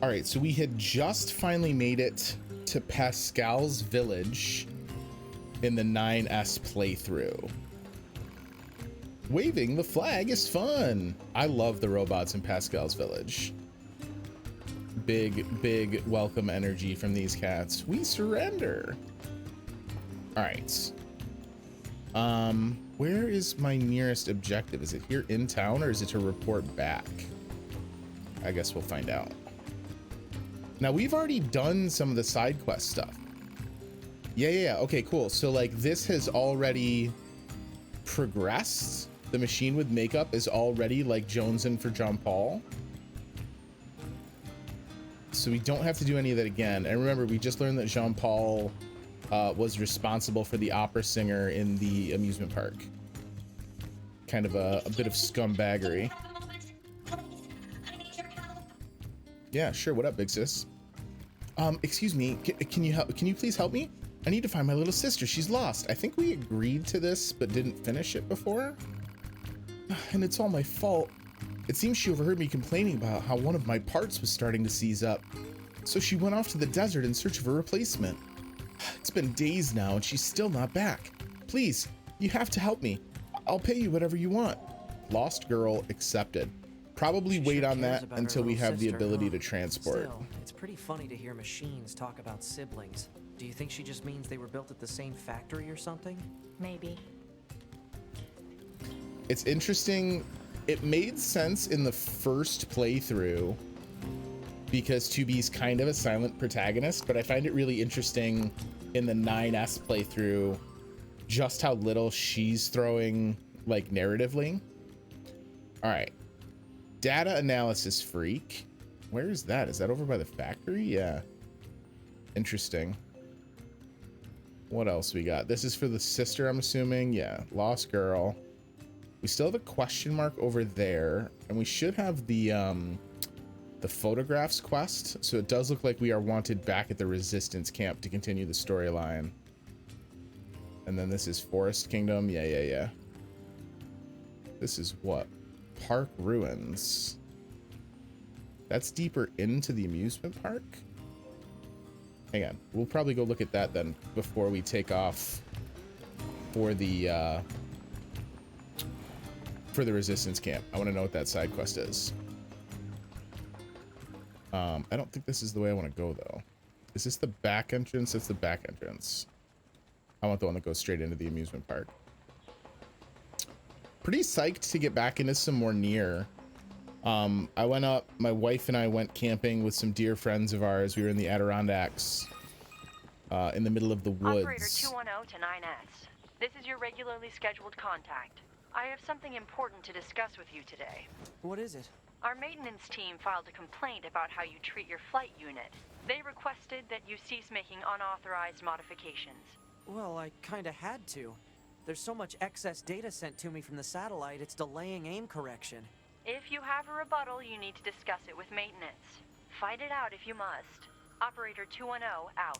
All right, so we had just finally made it to Pascal's village in the 9S playthrough. Waving the flag is fun. I love the robots in Pascal's village. Big welcome energy from these cats. We surrender. All right. Where is my nearest objective? Is it here in town or is it to report back? I guess we'll find out. Now we've already done some of the side quest stuff. Yeah. Okay, cool. So like this has already progressed. The machine with makeup is already like jonesing for John Paul. So we don't have to do any of that again. And remember, we just learned that Jean Paul was responsible for the opera singer in the amusement park. Kind of a bit of scumbaggery. Yeah, sure. What up, big sis? Excuse me. Can you please help me? I need to find my little sister. She's lost. I think we agreed to this, but didn't finish it before. And it's all my fault. It seems she overheard me complaining about how one of my parts was starting to seize up. So she went off to the desert in search of a replacement. It's been days now and she's still not back. Please, you have to help me. I'll pay you whatever you want. Lost girl accepted. Probably wait on that until we have the ability to transport. Still, it's pretty funny to hear machines talk about siblings. Do you think she just means they were built at the same factory or something? Maybe. It's interesting. It made sense in the first playthrough because 2B's kind of a silent protagonist, but I find it really interesting in the 9S playthrough just how little she's throwing, like, narratively. All right. Data analysis freak. Where is that? Is that over by the factory? Yeah. Interesting. What else we got? This is for the sister, I'm assuming. Yeah. Lost girl. We still have a question mark over there, and we should have the photographs quest. So it does look like we are wanted back at the resistance camp to continue the storyline. And then this is Forest Kingdom. Yeah. This is what? Park ruins. That's deeper into the amusement park. Hang on, we'll probably go look at that then before we take off for the resistance camp. I want to know what that side quest is. I don't think this is the way I want to go though. Is this the back entrance? It's the back entrance. I want the one that goes straight into the amusement park. Pretty psyched to get back into some more NieR. I went up, my wife and I went camping with some dear friends of ours. We were in the Adirondacks, in the middle of the woods. Operator 210 to 9S. This is your regularly scheduled contact. I have something important to discuss with you today. What is it? Our maintenance team filed a complaint about how you treat your flight unit. They requested that you cease making unauthorized modifications. Well, I kinda had to. There's so much excess data sent to me from the satellite, it's delaying aim correction. If you have a rebuttal, you need to discuss it with maintenance. Fight it out if you must. Operator 210 out.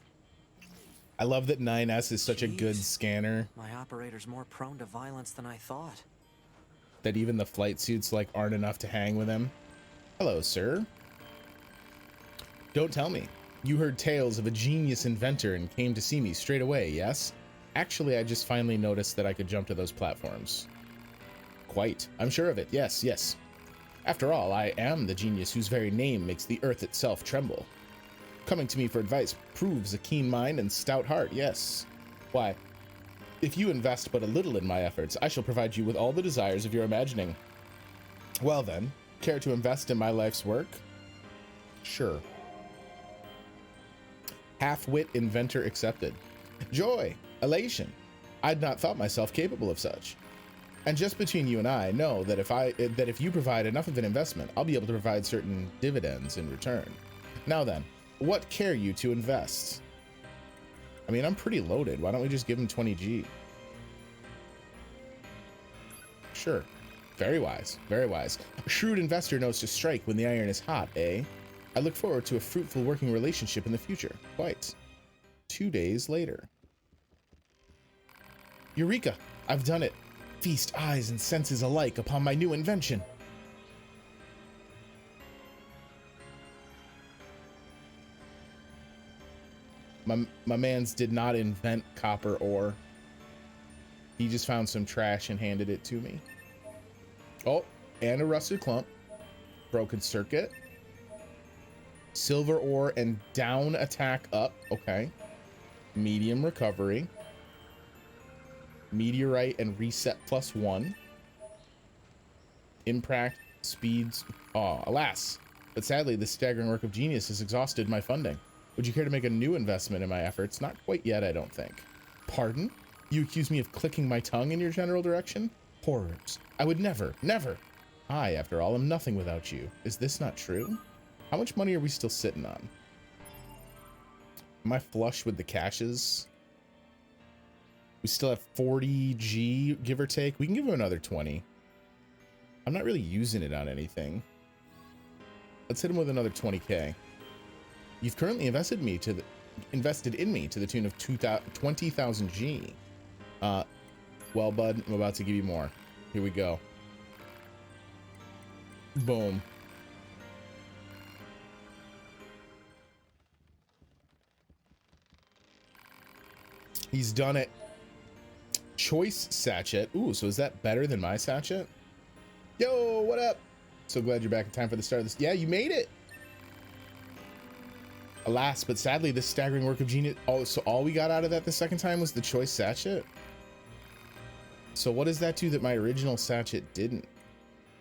I love that 9S is such a good scanner. My operator's more prone to violence than I thought. That even the flight suits like aren't enough to hang with him. Hello, sir. Don't tell me. You heard tales of a genius inventor and came to see me straight away, yes? Actually, I just finally noticed that I could jump to those platforms. Quite. I'm sure of it. Yes. After all, I am the genius whose very name makes the earth itself tremble. Coming to me for advice proves a keen mind and stout heart, yes. Why, if you invest but a little in my efforts, I shall provide you with all the desires of your imagining. Well then, care to invest in my life's work? Sure. Half-wit inventor accepted. Joy, elation. I'd not thought myself capable of such. And just between you and I, know that if you provide enough of an investment, I'll be able to provide certain dividends in return. Now then, what care you to invest? I mean, I'm pretty loaded. Why don't we just give him 20G? Sure. Very wise. Very wise. A shrewd investor knows to strike when the iron is hot, eh? I look forward to a fruitful working relationship in the future. Quite. 2 days later. Eureka! I've done it. Feast eyes and senses alike upon my new invention. My man's did not invent copper ore. He just found some trash and handed it to me. Oh, and a rusted clump. Broken circuit. Silver ore and down attack up. Okay. Medium recovery. Meteorite and reset +1. Impact speeds. Oh, alas. But sadly, this staggering work of genius has exhausted my funding. Would you care to make a new investment in my efforts? Not quite yet, I don't think. Pardon? You accuse me of clicking my tongue in your general direction? Horrors. I would never, never. I, after all, am nothing without you. Is this not true? How much money are we still sitting on? Am I flush with the caches? We still have 40G, give or take. We can give him another 20. I'm not really using it on anything. Let's hit him with another 20K. You've currently invested in me to the tune of 20,000 G. Well, bud, I'm about to give you more. Here we go. Boom. He's done it. Choice sachet. Ooh, so is that better than my sachet? Yo, what up? So glad you're back in time for the start of this. Yeah, you made it. Alas, but sadly, this staggering work of genius. Oh, so all we got out of that the second time was the choice sachet. So what does that do that my original sachet didn't?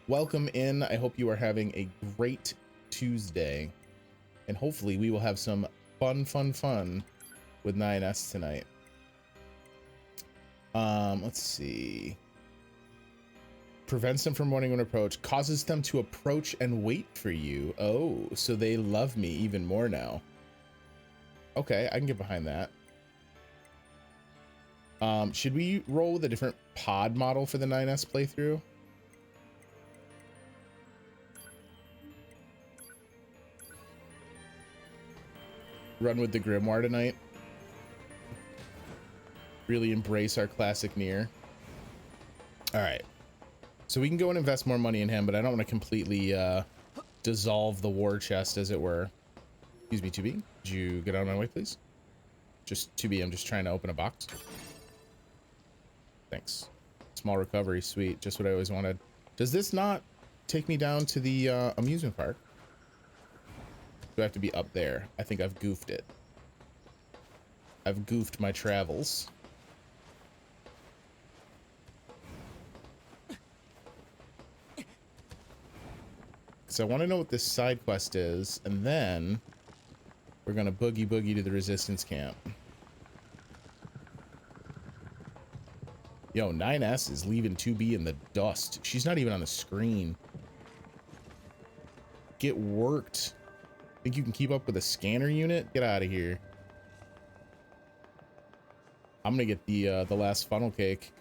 Welcome in. I hope you are having a great Tuesday. And hopefully we will have some fun with 9S tonight. Let's see. Prevents them from wanting an approach, causes them to approach and wait for you. Oh, so they love me even more now. Okay, I can get behind that. Should we roll with a different pod model for the 9S playthrough? Run with the Grimoire tonight. Really embrace our classic NieR. All right. So we can go and invest more money in him, but I don't want to completely dissolve the war chest, as it were. Excuse me, 2B. Could you get out of my way, please? Just 2B, I'm just trying to open a box. Thanks. Small recovery, sweet. Just what I always wanted. Does this not take me down to the amusement park? Do I have to be up there? I think I've goofed it. I've goofed my travels. So I want to know what this side quest is, and then we're gonna boogie to the resistance camp. Yo, 9S is leaving 2B in the dust. She's not even on the screen. Get worked. Think you can keep up with a scanner unit? Get out of here. I'm gonna get the last funnel cake.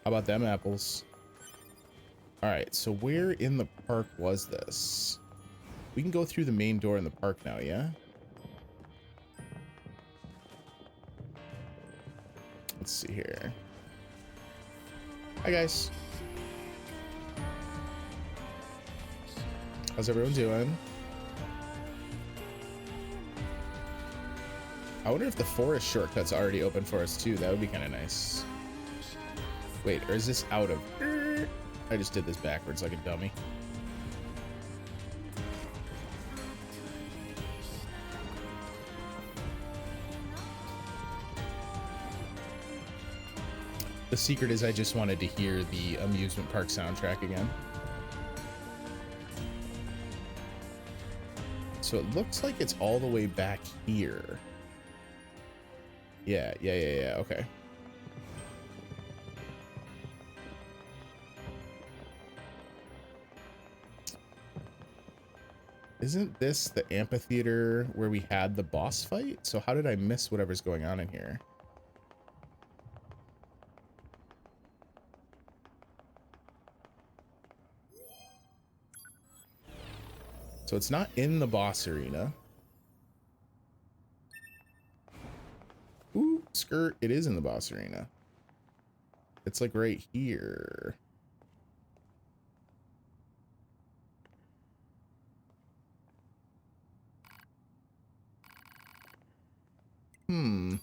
How about them apples? All right, so where in the park was this? We can go through the main door in the park now, yeah? Let's see here. Hi, guys. How's everyone doing? I wonder if the forest shortcut's already open for us, too. That would be kind of nice. Wait, or is this out of... I just did this backwards like a dummy. The secret is I just wanted to hear the amusement park soundtrack again. So it looks like it's all the way back here. Yeah, okay. Isn't this the amphitheater where we had the boss fight? So how did I miss whatever's going on in here? So it's not in the boss arena. Ooh, skirt. It is in the boss arena. It's like right here. Is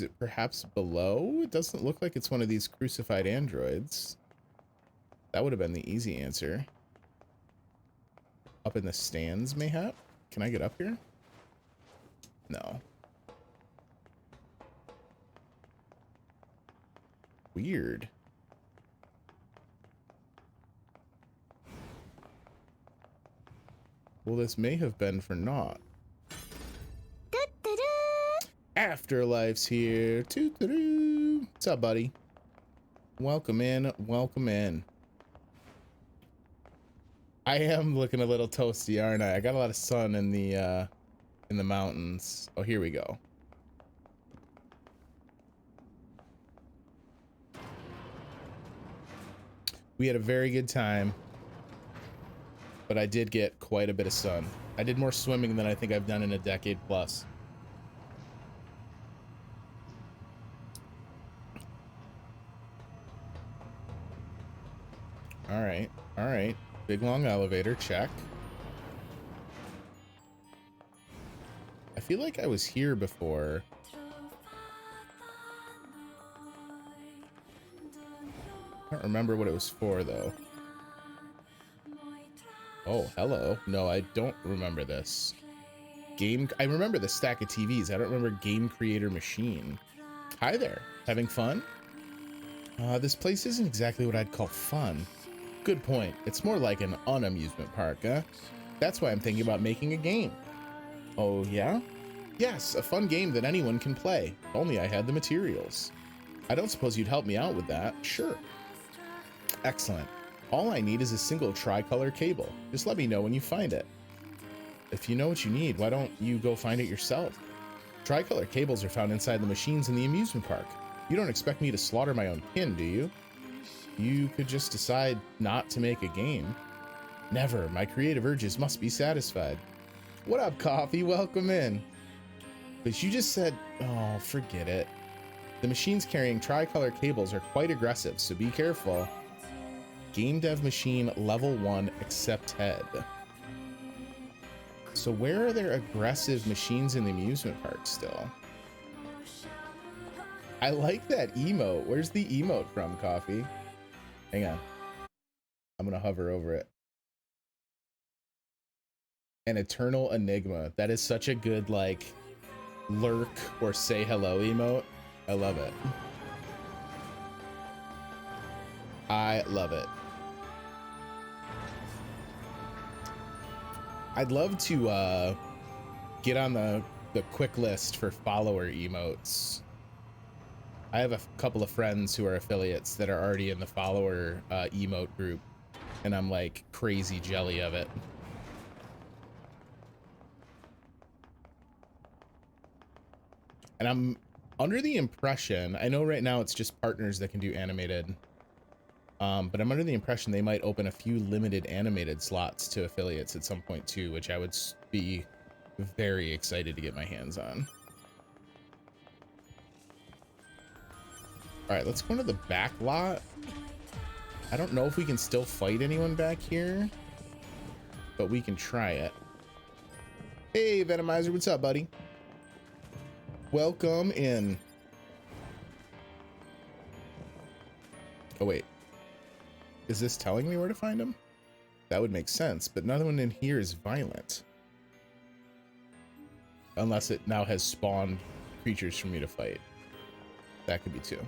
it perhaps below? It doesn't look like it's one of these crucified androids. That would have been the easy answer. Up in the stands, mayhap? Can I get up here? No. Weird. Well, this may have been for naught. Afterlife's here. Toot-a-doo. What's up, buddy? Welcome in. Welcome in. I am looking a little toasty, aren't I? I got a lot of sun in the mountains. Oh, here we go. We had a very good time, but I did get quite a bit of sun. I did more swimming than I think I've done in a decade plus. All right, all right. Big long elevator, check. I feel like I was here before. I don't remember what it was for, though. Oh, hello. No, I don't remember this. I remember the stack of TVs. I don't remember game creator machine. Hi there. Having fun? This place isn't exactly what I'd call fun. Good point. It's more like an unamusement park, huh? That's why I'm thinking about making a game. Oh, yeah? Yes, a fun game that anyone can play. If only I had the materials. I don't suppose you'd help me out with that. Sure. Excellent. All I need is a single tricolor cable. Just let me know when you find it. If you know what you need, why don't you go find it yourself? Tricolor cables are found inside the machines in the amusement park. You don't expect me to slaughter my own kin, do you? You could just decide not to make a game. Never. My creative urges must be satisfied. What up, Coffee? Welcome in. But you just said, oh, forget it. The machines carrying tricolor cables are quite aggressive, so be careful. Game dev machine level 1 accepted. So where are there aggressive machines in the amusement park still? I like that emote. Where's the emote from, Coffee? Hang on. I'm gonna hover over it. An eternal enigma. That is such a good, like, lurk or say hello emote. I love it. I love it. I'd love to get on the quick list for follower emotes. I have a couple of friends who are affiliates that are already in the follower emote group, and I'm like crazy jelly of it. And I'm under the impression, I know right now it's just partners that can do animated, but I'm under the impression they might open a few limited animated slots to affiliates at some point too, which I would be very excited to get my hands on. All right, let's go into the back lot. I don't know if we can still fight anyone back here, but we can try it. Hey, Venomizer, what's up, buddy? Welcome in. Oh, wait. Is this telling me where to find him? That would make sense, but none one in here is violent. Unless it now has spawned creatures for me to fight. That could be too.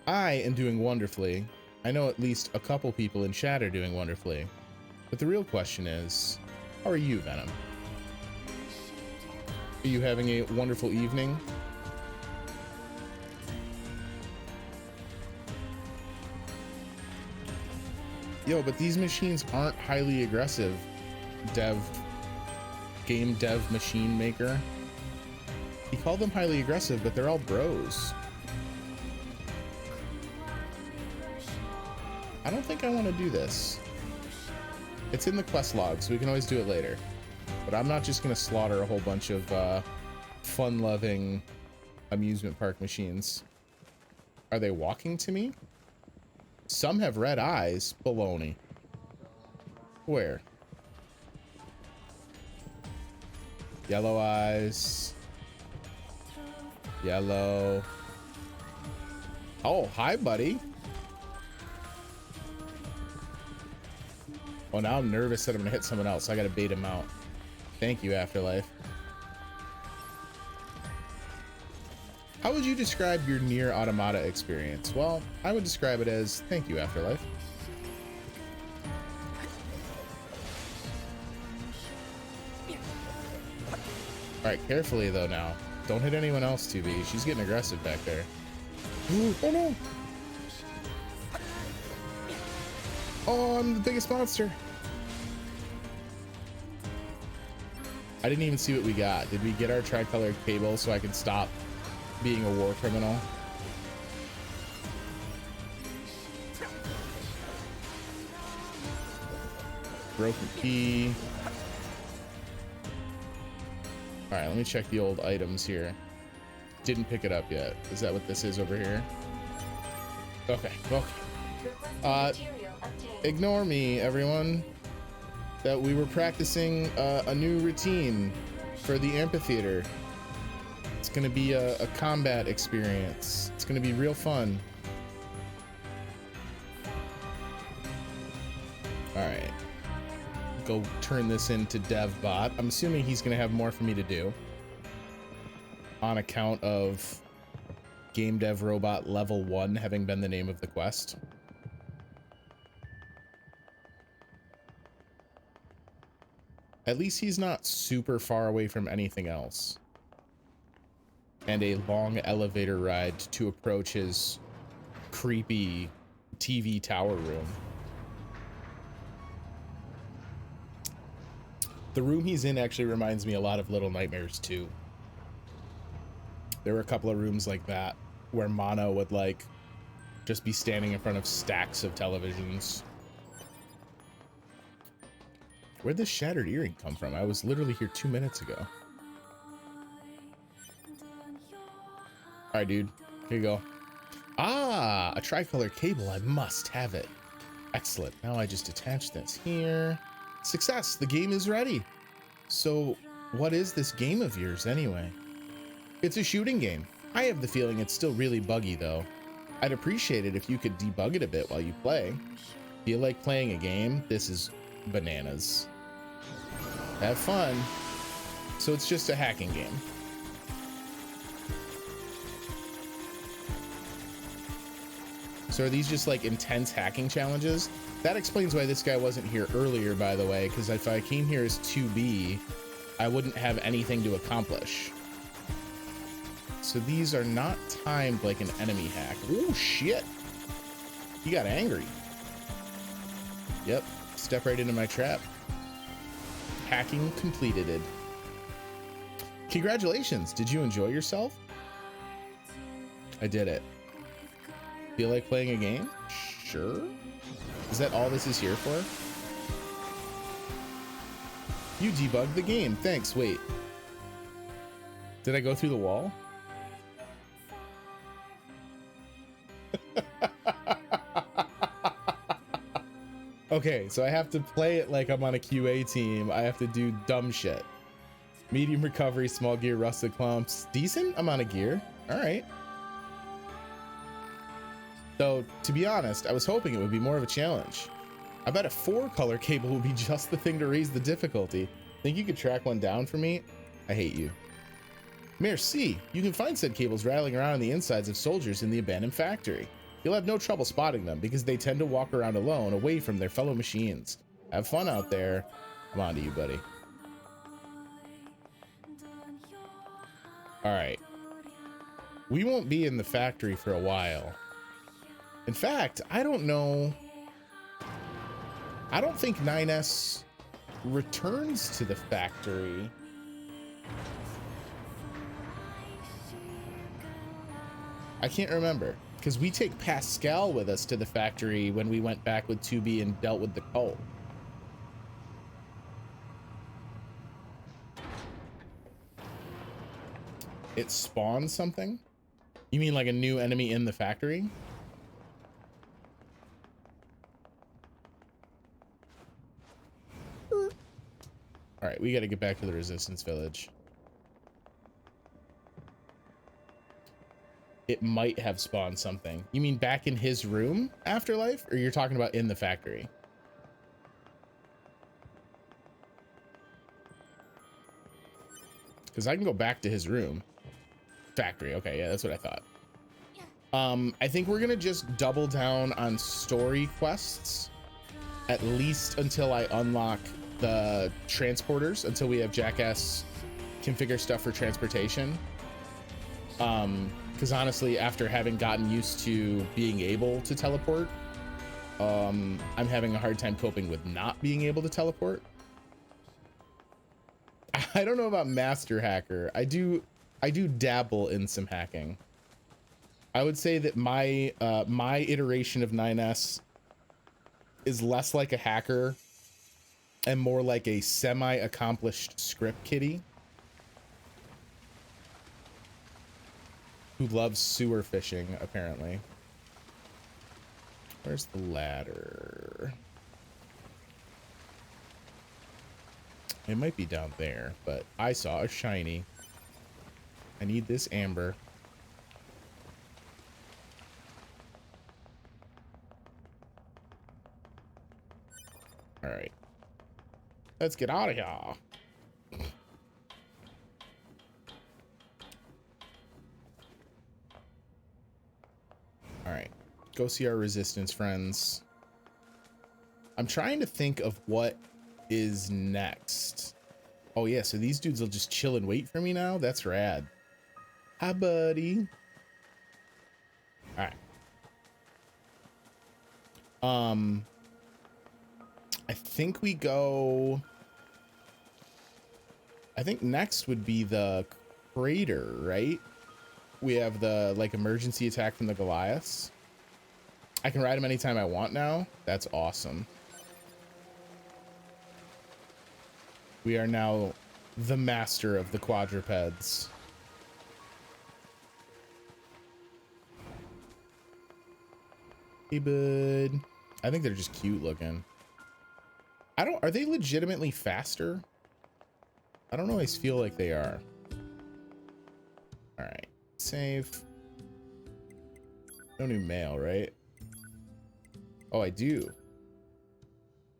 I am doing wonderfully. I know at least a couple people in chat are doing wonderfully. But the real question is, how are you, Venom? Are you having a wonderful evening? Yo, but these machines aren't highly aggressive. Game dev machine maker. He called them highly aggressive, but they're all bros. I don't think I want to do this. It's in the quest log, so we can always do it later. But I'm not just going to slaughter a whole bunch of fun-loving amusement park machines. Are they walking to me? Some have red eyes. Baloney. Where? Yellow eyes. Yellow. Oh, hi, buddy. Oh, now I'm nervous that I'm gonna hit someone else. I gotta bait him out. Thank you, Afterlife. How would you describe your NieR Automata experience? Well, I would describe it as thank you, Afterlife. All right, carefully though now. Don't hit anyone else, 2B. She's getting aggressive back there. Ooh, oh no! Oh, I'm the biggest monster. I didn't even see what we got. Did we get our tricolor cable so I can stop being a war criminal? Broken key. All right, let me check the old items here. Didn't pick it up yet. Is that what this is over here? Okay, okay. Ignore me, everyone. That we were practicing a new routine for the amphitheater. It's gonna be a combat experience. It's gonna be real fun. All right. Go turn this into DevBot. I'm assuming he's gonna have more for me to do on account of Game Dev Robot Level 1 having been the name of the quest. At least he's not super far away from anything else. And a long elevator ride to approach his creepy TV tower room. The room he's in actually reminds me a lot of Little Nightmares 2. There were a couple of rooms like that where Mono would like just be standing in front of stacks of televisions. Where'd this shattered earring come from? I was literally here 2 minutes ago. All right, dude, here you go. Ah, a tricolor cable. I must have it. Excellent. Now I just attach this here. Success. The game is ready. So what is this game of yours anyway? It's a shooting game. I have the feeling it's still really buggy though. I'd appreciate it if you could debug it a bit while you play. Feel like playing a game? This is bananas. Have fun. So it's just a hacking game. So are these just like intense hacking challenges? That explains why this guy wasn't here earlier, by the way, because if I came here as 2B, I wouldn't have anything to accomplish. So these are not timed like an enemy hack. Oh shit. He got angry. Yep, step right into my trap. Hacking completed. Congratulations. Did you enjoy yourself? I did it. Feel like playing a game? Sure. Is that all this is here for? You debugged the game. Thanks. Wait. Did I go through the wall? Okay, so I have to play it like I'm on a QA team. I have to do dumb shit. Medium recovery, small gear, rusted clumps. Decent amount of gear. All right. Though, to be honest, I was hoping it would be more of a challenge. I bet a 4-color cable would be just the thing to raise the difficulty. Think you could track one down for me? I hate you. Merci. You can find said cables rattling around on the insides of soldiers in the abandoned factory. You'll have no trouble spotting them because they tend to walk around alone, away from their fellow machines. Have fun out there. I'm on to you, buddy. All right. We won't be in the factory for a while. In fact, I don't know. I don't think 9S returns to the factory. I can't remember, because we take Pascal with us to the factory when we went back with 2B and dealt with the cult. It spawned something? You mean like a new enemy in the factory? All right, we got to get back to the resistance village. It might have spawned something. You mean back in his room, Afterlife? Or you're talking about in the factory? Because I can go back to his room. Factory, okay, yeah, that's what I thought. I think we're gonna just double down on story quests, at least until I unlock the transporters, until we have Jackass configure stuff for transportation. Because honestly, after having gotten used to being able to teleport, I'm having a hard time coping with not being able to teleport. I don't know about master hacker. I do dabble in some hacking. I would say that my my iteration of 9S is less like a hacker and more like a semi-accomplished script kiddie who loves sewer fishing, apparently. Where's the ladder? It might be down there, but I saw a shiny. I need this amber. All right. Let's get out of here. All right. Go see our resistance friends. I'm trying to think of what is next. Oh yeah, so these dudes will just chill and wait for me now? That's rad. Hi, buddy. All right. I think we go... I think next would be the crater, right? We have the, like, emergency attack from the Goliaths. I can ride them anytime I want now. That's awesome. We are now the master of the quadrupeds. Hey, bud. I think they're just cute looking. Are they legitimately faster? I don't always feel like they are. All right, save. No new mail, right? Oh, I do.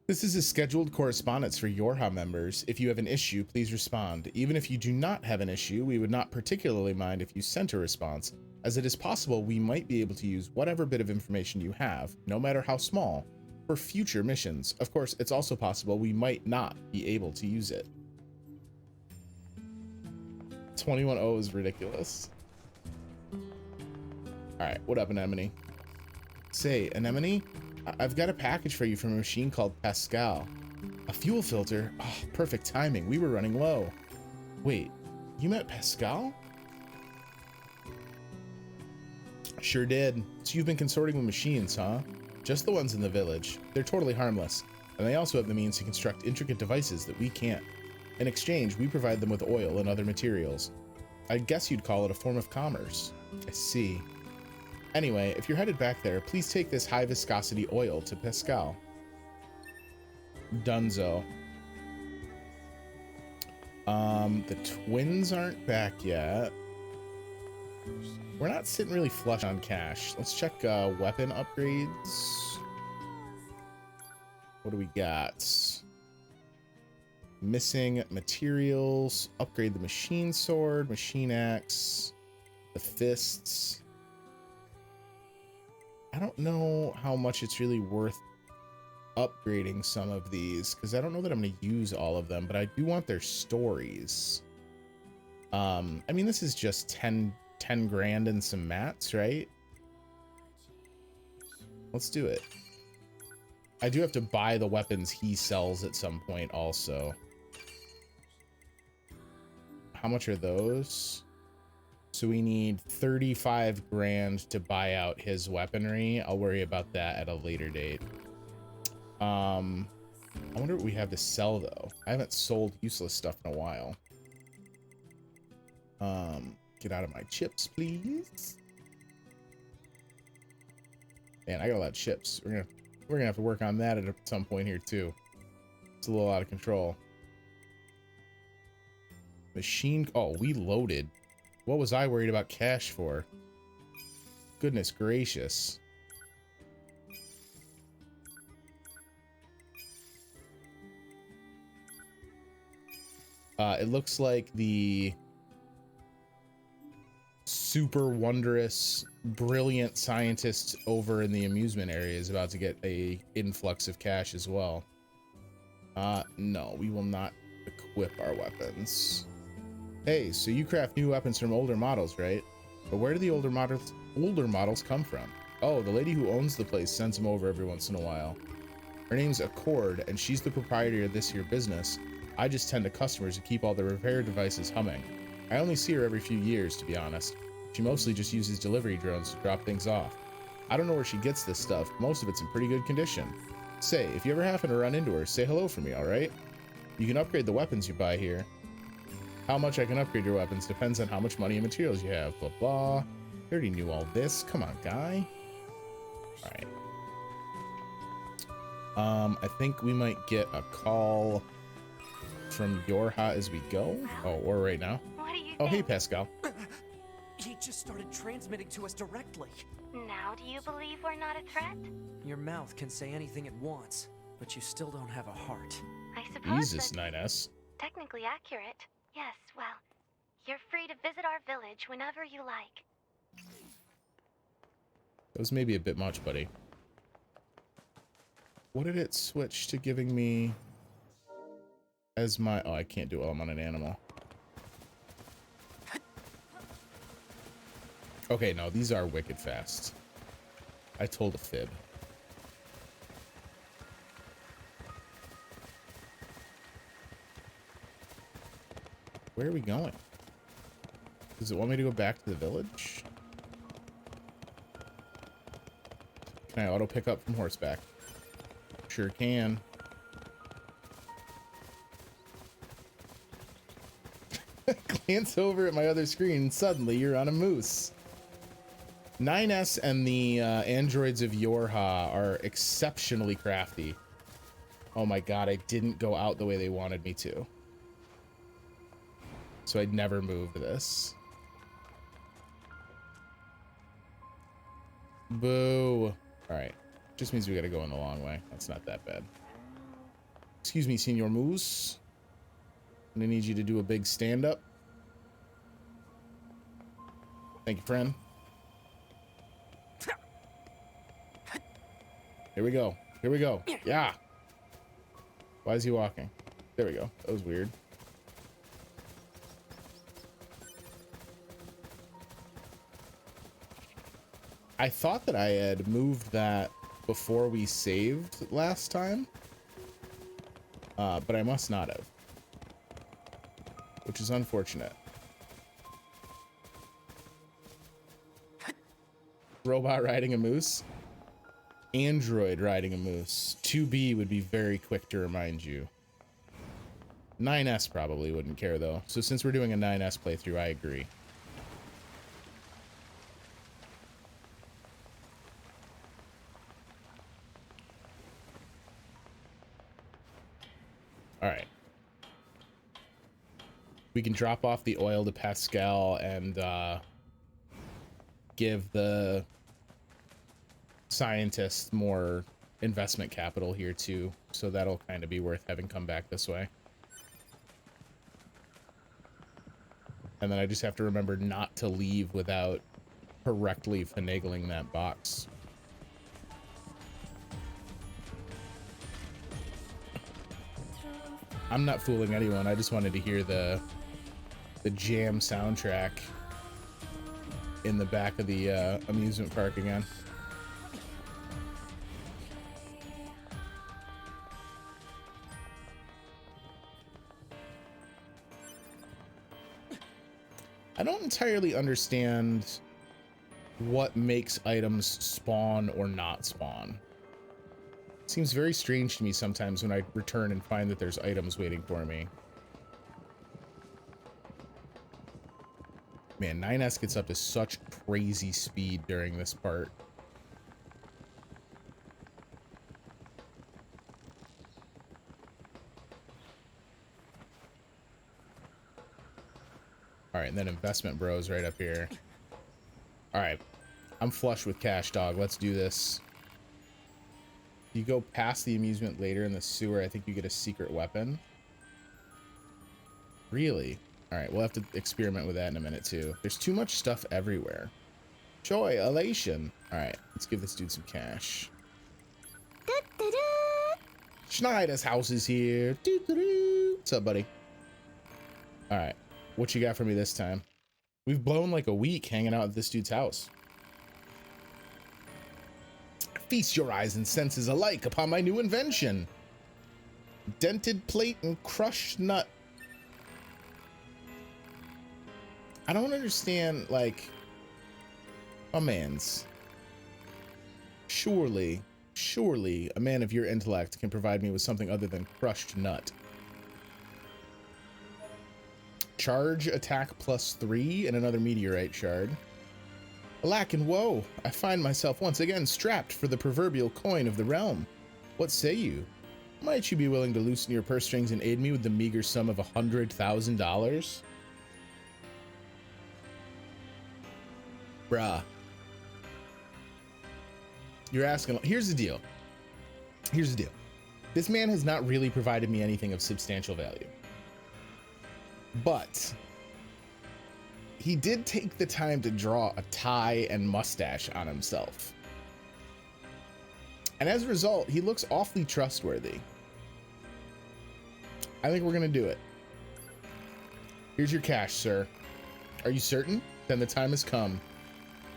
This is a scheduled correspondence for YoRHa members. If you have an issue, please respond. Even if you do not have an issue, we would not particularly mind if you sent a response, as it is possible we might be able to use whatever bit of information you have, no matter how small, for future missions. Of course, it's also possible we might not be able to use it. 21-0 is ridiculous. All right, what up, Anemone? Say, Anemone, I've got a package for you from a machine called Pascal. A fuel filter? Oh, perfect timing. We were running low. Wait, you met Pascal? Sure did. So you've been consorting with machines, huh? Just the ones in the village. They're totally harmless, and they also have the means to construct intricate devices that we can't. In exchange, we provide them with oil and other materials. I guess you'd call it a form of commerce. I see. Anyway, if you're headed back there, please take this high viscosity oil to Pascal. Dunzo. The twins aren't back yet. We're not sitting really flush on cash. Let's check weapon upgrades. What do we got? Missing materials. Upgrade the machine sword, machine axe, the fists. I don't know how much it's really worth upgrading some of these, because I don't know that I'm going to use all of them, but I do want their stories. I mean, this is just 10 grand and some mats, right? Let's do it. I do have to buy the weapons he sells at some point also. How much are those? So we need 35 grand to buy out his weaponry. I'll worry about that at a later date. I wonder what we have to sell though. I haven't sold useless stuff in a while. Get out of my chips, please. Man, I got a lot of chips. We're gonna have to work on that at some point here too. It's a little out of control. Machine. Oh, we loaded. What was I worried about cash for? Goodness gracious. It looks like the super wondrous, brilliant scientist over in the amusement area is about to get a influx of cash as well. No, we will not equip our weapons. Hey, so you craft new weapons from older models, right? But where do the older models come from? Oh, the lady who owns the place sends them over every once in a while. Her name's Accord, and she's the proprietor of this here business. I just tend to customers to keep all the repair devices humming. I only see her every few years, to be honest. She mostly just uses delivery drones to drop things off. I don't know where she gets this stuff. Most of it's in pretty good condition. Say, if you ever happen to run into her, say hello for me, alright? You can upgrade the weapons you buy here. How much I can upgrade your weapons depends on how much money and materials you have, blah blah. I already knew all this. Come on, guy. Alright. I think we might get a call from YoRHa as we go. Oh, or right now. What do you Oh, hey, think? Pascal. He just started transmitting to us directly. Now do you believe we're not a threat? Your mouth can say anything it wants, but you still don't have a heart. I suppose Jesus, that's 9S. technically accurate. Yes, well, you're free to visit our village whenever you like. That was maybe a bit much, buddy. What did it switch to giving me as my... Oh, I can't do it while I'm on an animal. Okay, no, these are wicked fast. I told a fib. Where are we going? Does it want me to go back to the village? Can I auto pick up from horseback? Sure can. Glance over at my other screen, and suddenly you're on a moose. 9S and the androids of YoRHa are exceptionally crafty. Oh my god, I didn't go out the way they wanted me to. So I'd never move this. Boo. Alright. Just means we gotta go in the long way. That's not that bad. Excuse me, Senor Moose. I'm gonna need you to do a big stand-up. Thank you, friend. Here we go. Here we go. Yeah. Why is he walking? There we go. That was weird. I thought that I had moved that before we saved last time. But I must not have. Which is unfortunate. Robot riding a moose. Android riding a moose. 2B would be very quick to remind you. 9S probably wouldn't care though. So since we're doing a 9S playthrough, I agree. All right. We can drop off the oil to Pascal and give the scientist more investment capital here too. So that'll kind of be worth having come back this way. And then I just have to remember not to leave without correctly finagling that box. I'm not fooling anyone. I just wanted to hear the jam soundtrack in the back of the amusement park again. I don't entirely understand what makes items spawn or not spawn. It seems very strange to me sometimes when I return and find that there's items waiting for me. Man, 9S gets up to such crazy speed during this part. All right, and then investment bros right up here. All right, I'm flush with cash, dog. Let's do this. You go past the amusement later in the sewer, I think you get a secret weapon. Really? All right, we'll have to experiment with that in a minute too. There's too much stuff everywhere. Joy, elation. All right, let's give this dude some cash. Schneider's house is here. What's up, buddy? All right, what you got for me this time? We've blown like a week hanging out at this dude's house. Feast your eyes and senses alike upon my new invention. Dented plate and crushed nut. I don't understand, like, a man's. Surely a man of your intellect can provide me with something other than crushed nut. Charge attack +3 and another meteorite shard. Alack and woe, I find myself once again strapped for the proverbial coin of the realm. What say you? Might you be willing to loosen your purse strings and aid me with the meager sum of $100,000? Bruh. You're asking, here's the deal. This man has not really provided me anything of substantial value. But he did take the time to draw a tie and mustache on himself. And as a result, he looks awfully trustworthy. I think we're gonna do it. Here's your cash, sir. Are you certain? Then the time has come.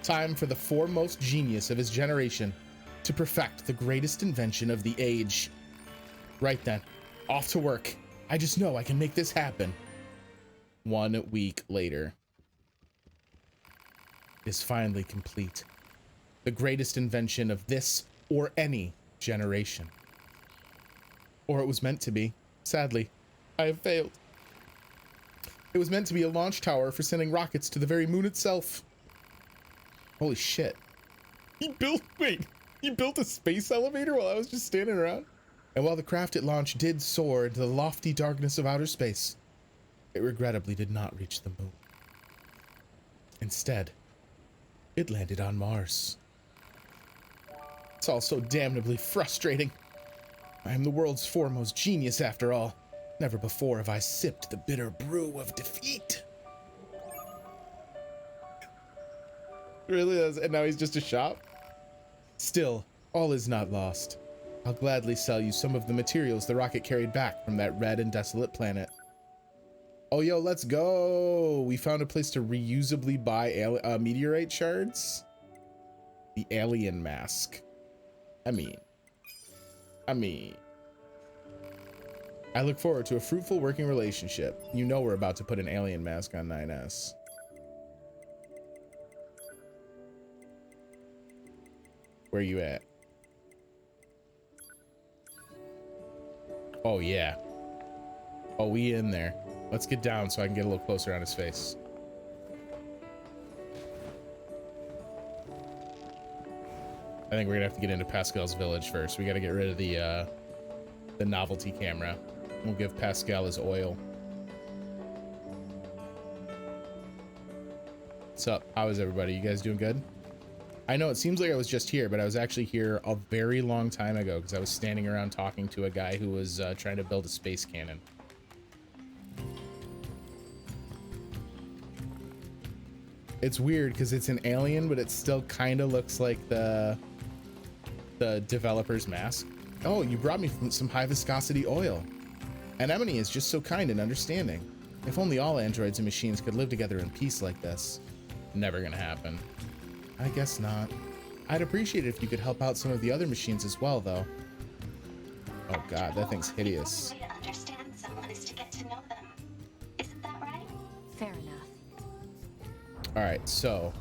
Time for the foremost genius of his generation to perfect the greatest invention of the age. Right then, off to work. I just know I can make this happen. 1 week later. Is finally complete. The greatest invention of this or any generation. Or it was meant to be. Sadly, I have failed. It was meant to be a launch tower for sending rockets to the very moon itself. Holy shit. He built a space elevator while I was just standing around? And while the craft at launch did soar into the lofty darkness of outer space, it regrettably did not reach the moon. Instead, it landed on Mars. It's all so damnably frustrating. I am the world's foremost genius after all. Never before have I sipped the bitter brew of defeat. Really is, and now he's just a shop? Still, all is not lost. I'll gladly sell you some of the materials the rocket carried back from that red and desolate planet. Oh, yo, let's go. We found a place to reusably buy meteorite shards. The alien mask. I mean. I look forward to a fruitful working relationship. You know we're about to put an alien mask on 9S. Where you at? Oh, yeah. Oh, we in there. Let's get down so I can get a little closer on his face. I think we're gonna have to get into Pascal's village first. We gotta get rid of the novelty camera. We'll give Pascal his oil. What's up? How is everybody? You guys doing good? I know it seems like I was just here, but I was actually here a very long time ago because I was standing around talking to a guy who was trying to build a space cannon. It's weird because it's an alien, but it still kind of looks like the developer's mask. Oh, you brought me some high viscosity oil. Anemone is just so kind and understanding. If only all androids and machines could live together in peace like this. Never gonna happen. I guess not. I'd appreciate it if you could help out some of the other machines as well, though. Oh god, that thing's hideous. The only way to understand someone is to get to know them. Isn't that right? Fair enough. Alright, so.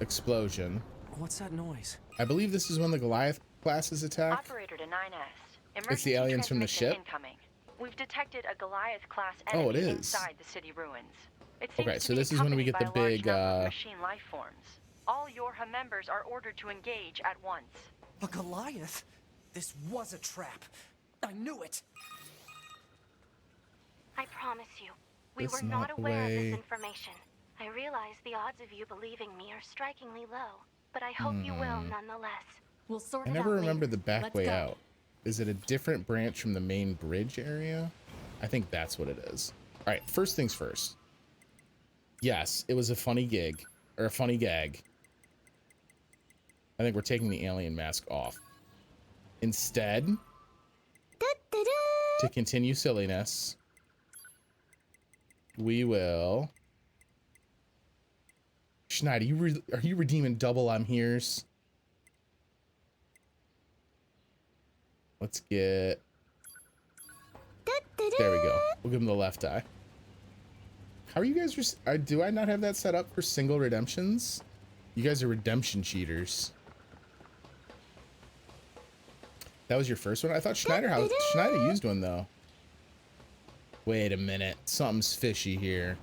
Explosion. What's that noise? I believe this is when the Goliath classes attack. Operator to 9S. It's the aliens from the Emergency ship? incoming. We've detected a Goliath-class Oh, enemy it is. inside the city ruins. It seems Okay, to so be this is when we accompanied get the by a large big, number of machine life forms. All YoRHa members are ordered to engage at once. A Goliath? This was a trap. I knew it. I promise you, We This were not not the aware of way. this information. I realize the odds of you believing me are strikingly low, but I hope you will nonetheless. We'll sort I it never out remember later. the back Let's way go. out. Is it a different branch from the main bridge area? I think that's what it is. All right, first things first. Yes, it was a funny gig, or a funny gag. I think we're taking the alien mask off. Instead, to continue silliness, we will... Schneider, are you redeeming double I'm here's? Let's get... There we go. We'll give him the left eye. How are you guys... do I not have that set up for single redemptions? You guys are redemption cheaters. That was your first one? I thought Schneider used one, though. Wait a minute. Something's fishy here.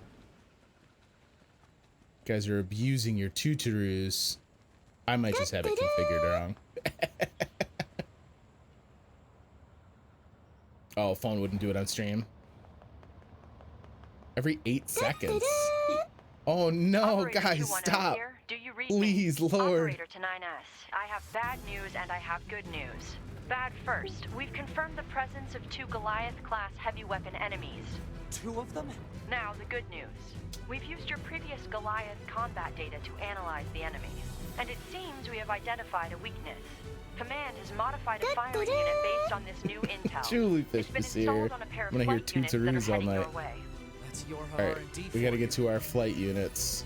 You guys are abusing your tutorus. I might just have it configured wrong. Oh, phone wouldn't do it on stream. Every 8 seconds. Oh no, Operator guys, 210 stop. Here. Do you read Please, me? Lord. Operator to 9S. I have bad news and I have good news. Bad first. We've confirmed the presence of 2 Goliath-class heavy weapon enemies. 2 of them? Now, the good news. We've used your previous Goliath combat data to analyze the enemy, and it seems we have identified a weakness. Command has modified a firing unit based on this new intel. Julie It's been is installed here. on a pair of I'm gonna hear flight units that are tootaroos all heading your night. That's way. YoRHa All right, R&D we gotta for get to our flight units.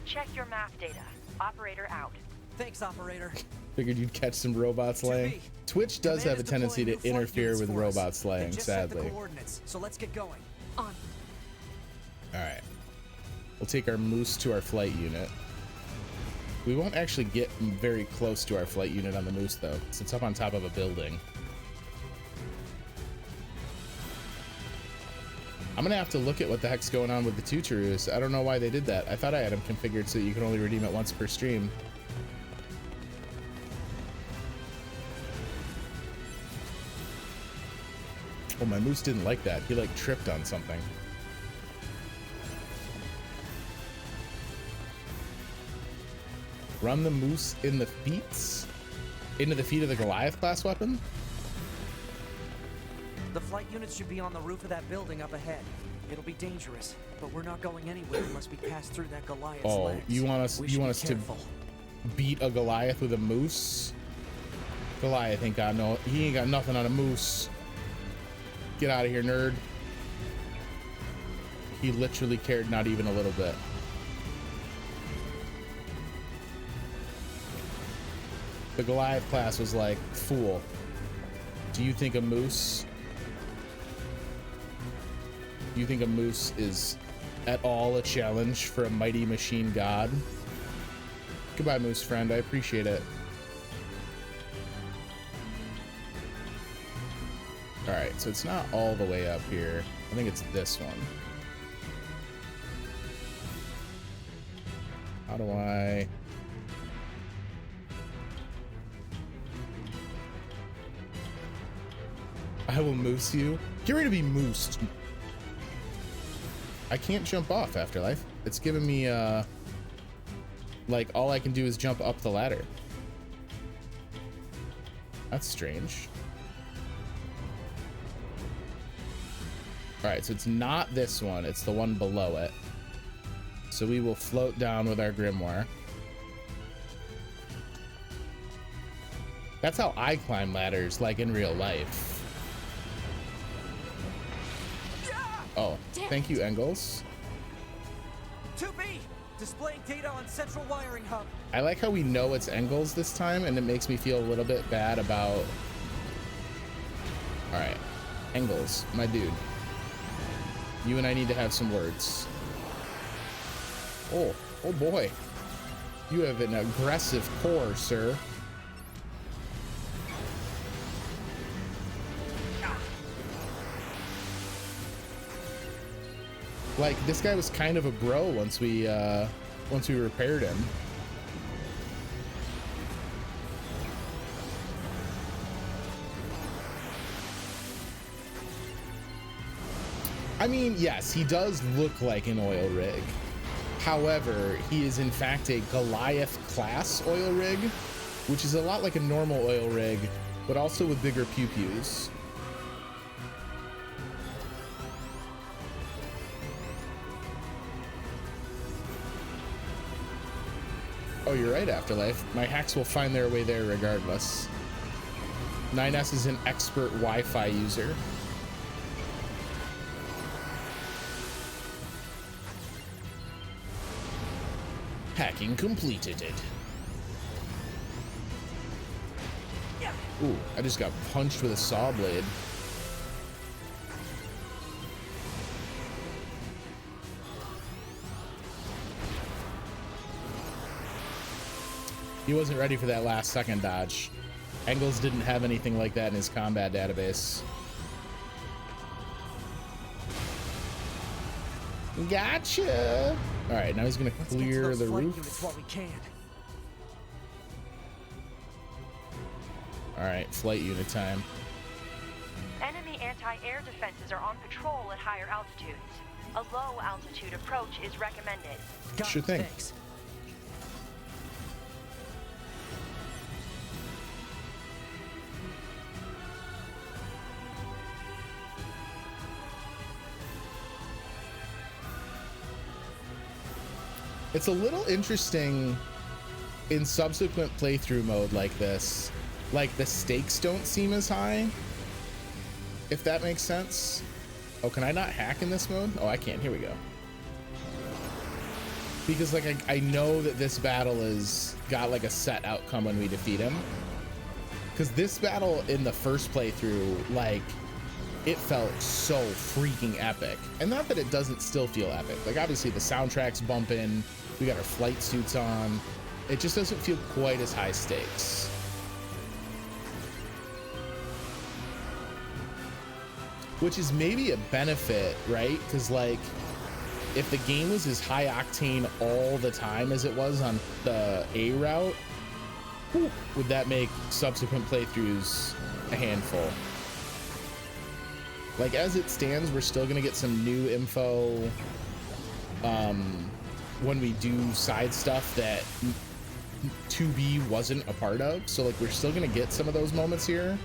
Check your map data. Operator out. Thanks, operator. Figured you'd catch some robot slaying. 2B. Twitch does Command have a is tendency deploying to new flight interfere units with for us. robot They slaying, just set sadly. the coordinates, so let's get going. On. All right, we'll take our moose to our flight unit. We won't actually get very close to our flight unit on the moose, though, because it's up on top of a building. I'm gonna have to look at what the heck's going on with the tutorus. I don't know why they did that. I thought I had them configured so that you can only redeem it once per stream. Oh, my moose didn't like that. He like tripped on something. Run the moose in the feet? Into the feet of the Goliath class weapon? The flight units should be on the roof of that building up ahead. It'll be dangerous, but we're not going anywhere unless we pass through that Goliath's Oh, legs. you want us We you should want be us to careful. beat a Goliath with a moose? Goliath ain't got he ain't got nothing on a moose. Get out of here, nerd. He literally cared not even a little bit. The Goliath class was like, fool. Do you think a moose? Do you think a moose is at all a challenge for a mighty machine god? Goodbye, moose friend. I appreciate it. All right, so it's not all the way up here. I think it's this one. How do I... I will moose you. Get ready to be moosed. I can't jump off Afterlife. It's giving me, like, all I can do is jump up the ladder. That's strange. All right, so it's not this one. It's the one below it. So we will float down with our grimoire. That's how I climb ladders, like in real life. Oh, thank you, Engels. 2B! Displaying data on central wiring hub. I like how we know it's Engels this time, and it makes me feel a little bit bad about... All right, Engels, my dude. You and I need to have some words. Oh boy. You have an aggressive core, sir. Like, this guy was kind of a bro once we repaired him. I mean, yes, he does look like an oil rig. However, he is in fact a Goliath class oil rig, which is a lot like a normal oil rig, but also with bigger pew-pews. Oh, you're right, Afterlife. My hacks will find their way there regardless. 9S is an expert Wi-Fi user. Hacking completed. Ooh, I just got punched with a saw blade. He wasn't ready for that last second dodge. Engels didn't have anything like that in his combat database. Gotcha. All right, now he's gonna clear the roof. While we can. All right, flight unit time. Enemy anti-air defenses are on patrol at higher altitudes. A low altitude approach is recommended. Sure thing. Thanks. It's a little interesting in subsequent playthrough mode like this. Like, the stakes don't seem as high, if that makes sense. Oh, can I not hack in this mode? Oh, I can. Here we go. Because, like, I know that this battle is got, like, a set outcome when we defeat him. Because this battle in the first playthrough, like, it felt so freaking epic. And not that it doesn't still feel epic. Like, obviously, the soundtrack's bumping. We got our flight suits on. It just doesn't feel quite as high stakes. Which is maybe a benefit, right? Because, like, if the game was as high octane all the time as it was on the A route, whew, would that make subsequent playthroughs a handful? Like, as it stands, we're still gonna get some new info when we do side stuff that 2B wasn't a part of. So, like, we're still gonna get some of those moments here,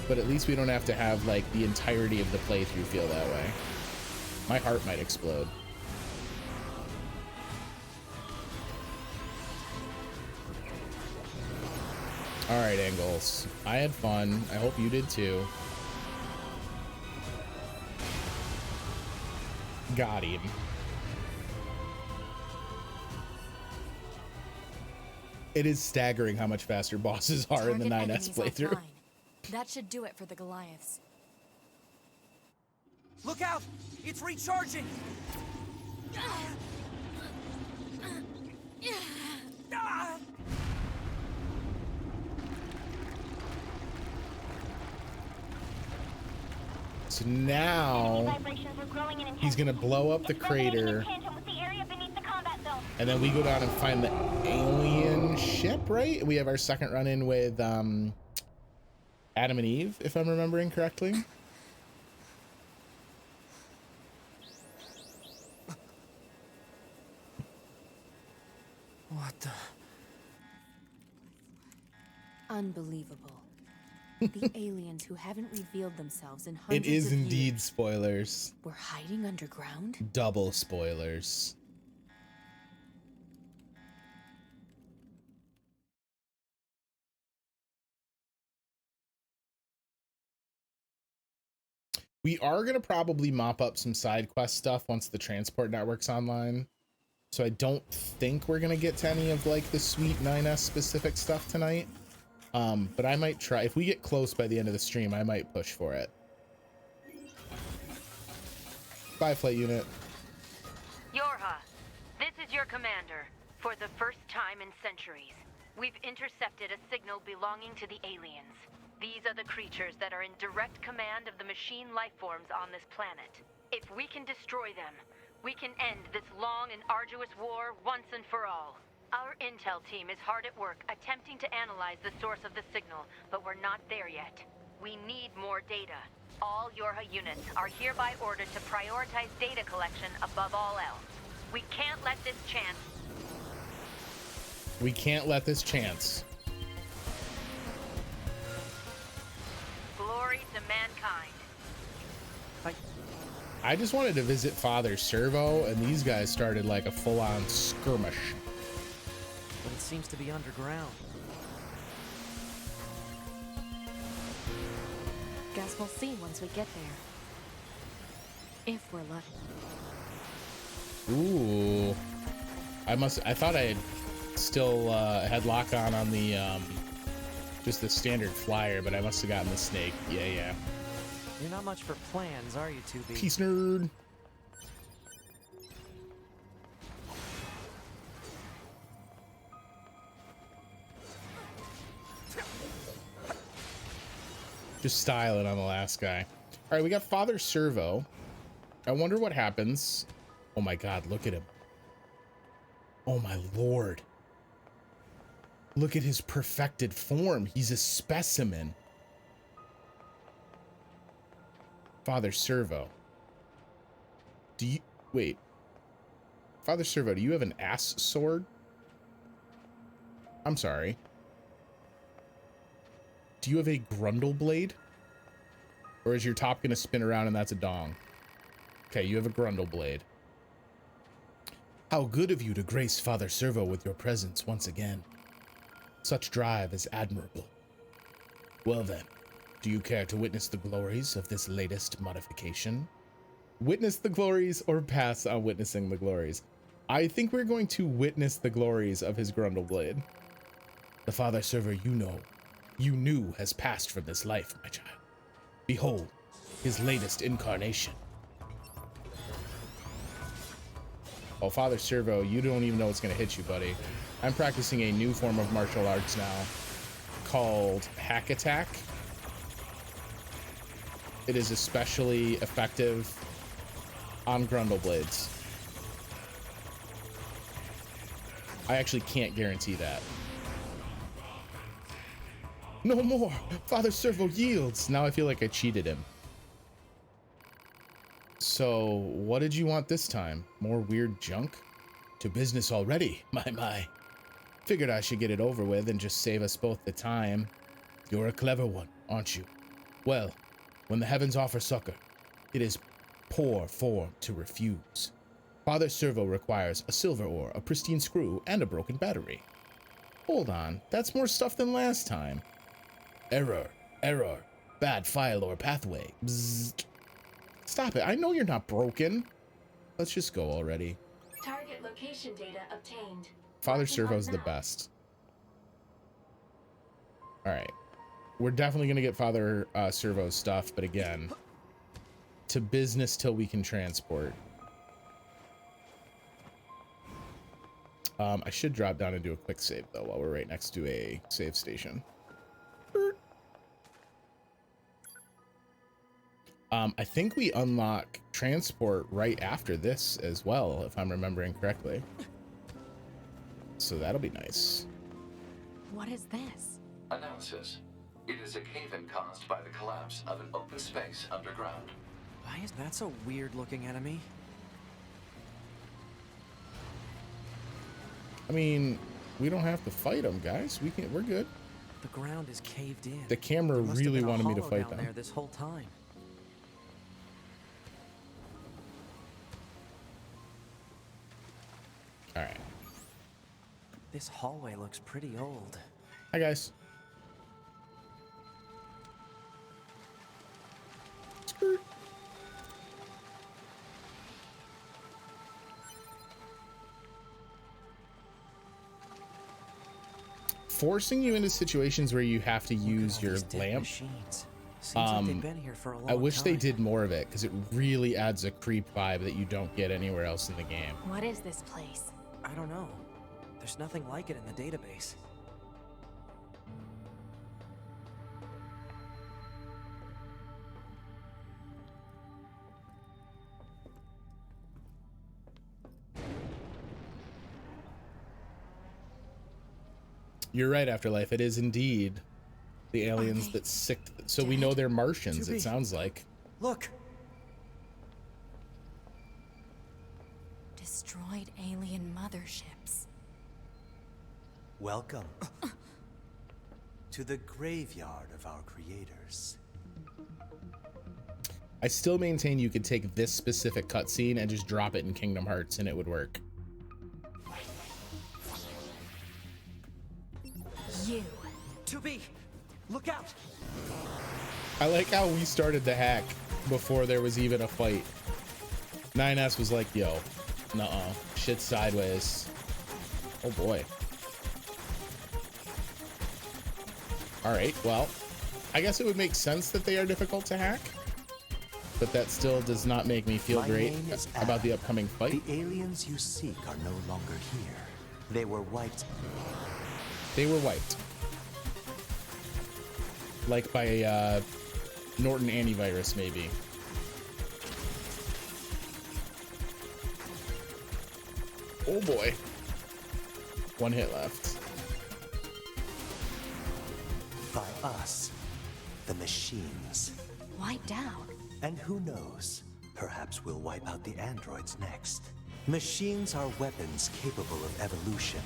but at least we don't have to have, like, the entirety of the playthrough feel that way. My heart might explode. All right, Angles. I had fun. I hope you did too. Got him. It is staggering how much faster bosses are in the 9S playthrough. That should do it for the Goliaths. Look out! It's recharging! Ah! So now he's gonna blow up the crater, and then we go down and find the alien ship, right? We have our second run-in with Adam and Eve, if I'm remembering correctly. What the? Unbelievable. The aliens who haven't revealed themselves in hundreds It is of indeed years spoilers. were hiding underground? Double spoilers. We are going to probably mop up some side quest stuff once the transport network's online. So I don't think we're going to get to any of, like, the sweet 9S specific stuff tonight. But I might try. If we get close by the end of the stream, I might push for it. Bye, flight unit. YoRHa, this is your commander. For the first time in centuries, we've intercepted a signal belonging to the aliens. These are the creatures that are in direct command of the machine lifeforms on this planet. If we can destroy them, we can end this long and arduous war once and for all. Our intel team is hard at work attempting to analyze the source of the signal, but we're not there yet. We need more data. All YoRHa units are hereby ordered to prioritize data collection above all else. We can't let this chance. We can't let this chance. Glory to mankind. I just wanted to visit Father Servo, and these guys started like a full-on skirmish. But it seems to be underground. Guess we'll see once we get there. If we're lucky. Ooh. I thought I had still had lock on the just the standard flyer, but I must have gotten the snake. Yeah. You're not much for plans, are you, 2B? Peace, nerd. Just styling on the last guy. All right, we got Father Servo. I wonder what happens. Oh my God, look at him. Oh my Lord. Look at his perfected form. He's a specimen. Father Servo. Do you, wait. Father Servo, do you have an ass sword? I'm sorry. Do you have a grundle blade? Or is your top gonna spin around and that's a dong? Okay, you have a grundle blade. How good of you to grace Father Servo with your presence once again. Such drive is admirable. Well then, do you care to witness the glories of this latest modification? Witness the glories or pass on witnessing the glories? I think we're going to witness the glories of his grundle blade. The Father Servo you knew has passed from this life, my child. Behold, his latest incarnation. Oh, Father Servo, you don't even know what's gonna hit you, buddy. I'm practicing a new form of martial arts now called hack attack. It is especially effective on grundle blades. I actually can't guarantee that. No more! Father Servo yields! Now I feel like I cheated him. So, what did you want this time? More weird junk? To business already, my. Figured I should get it over with and just save us both the time. You're a clever one, aren't you? Well, when the heavens offer succor, it is poor form to refuse. Father Servo requires a silver ore, a pristine screw, and a broken battery. Hold on, that's more stuff than last time. Error. Bad file or pathway. Bzzzt. Stop it, I know you're not broken. Let's just go already. Target location data obtained. Father Servo's the best. Alright. We're definitely gonna get Father Servo's stuff, but again, to business till we can transport. I should drop down and do a quick save though while we're right next to a save station. I think we unlock transport right after this as well, if I'm remembering correctly. So that'll be nice. What is this? Analysis. It is a cave-in caused by the collapse of an open space underground. Why is that so weird looking enemy? I mean, we don't have to fight them, guys. We're good. The ground is caved in. The camera There must have really been a wanted me to hollow fight down them. there this whole time. All right. This hallway looks pretty old. Hi, guys. Skirt. Forcing you into situations where you have to use your lamp. Machines. Seems like they've been here for a long I wish they time. did more of it because it really adds a creep vibe that you don't get anywhere else in the game. What is this place? I don't know. There's nothing like it in the database. You're right, Afterlife. It is indeed The aliens that sick. So we know they're Martians, it sounds like. Look. Destroyed alien motherships. Welcome to the graveyard of our creators. I still maintain you could take this specific cutscene and just drop it in Kingdom Hearts and it would work. You. 2B, look out. I like how we started the hack before there was even a fight. 9S was like, yo, nuh-uh, shit's sideways. Oh boy. All right, well, I guess it would make sense that they are difficult to hack, but that still does not make me feel great about the upcoming fight. The aliens you seek are no longer here. They were wiped. They were wiped. Like by Norton antivirus, maybe. Oh boy. One hit left. By us, the machines. Wiped out. And who knows, perhaps we'll wipe out the androids next. Machines are weapons capable of evolution.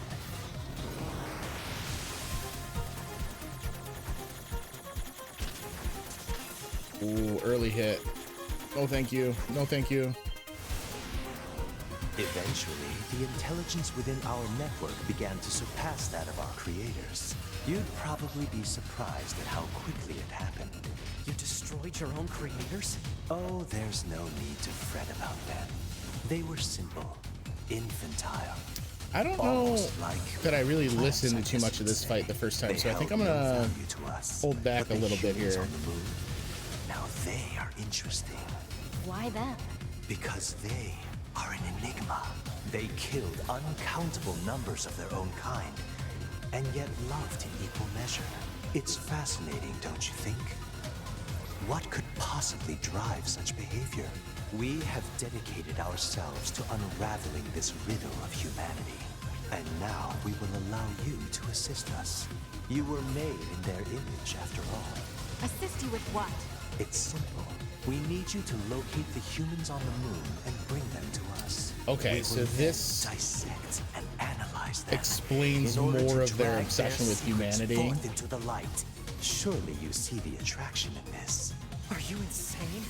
Ooh, early hit. No thank you. No thank you. Eventually, the intelligence within our network began to surpass that of our creators. You'd probably be surprised at how quickly it happened. You destroyed your own creators? Oh, there's no need to fret about them. They were simple, infantile. I don't know that I really listened to too much of this fight the first time, so I think I'm gonna hold back a little bit here. Now they are interesting. Why them? Because they are an enigma. They killed uncountable numbers of their own kind, and yet loved in equal measure. It's fascinating, don't you think? What could possibly drive such behavior? We have dedicated ourselves to unraveling this riddle of humanity. And now we will allow you to assist us. You were made in their image, after all. Assist you with what? It's simple. We need you to locate the humans on the moon and bring them to us. Okay, so this dissect and analyze them explains more of their obsession with humanity. Forth into the light. Surely you see the attraction in this. Are you insane?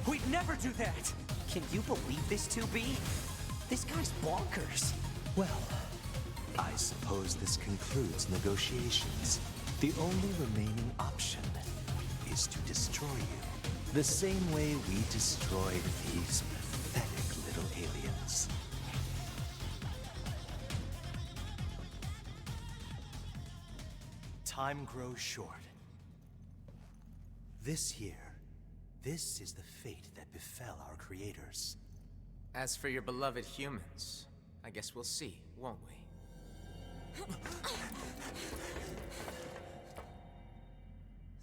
We'd never do that! Can you believe this, 2B? This guy's bonkers. Well, I suppose this concludes negotiations. The only remaining option is to destroy you. The same way we destroyed these pathetic little aliens. Time grows short. This year, this is the fate that befell our creators. As for your beloved humans, I guess we'll see, won't we?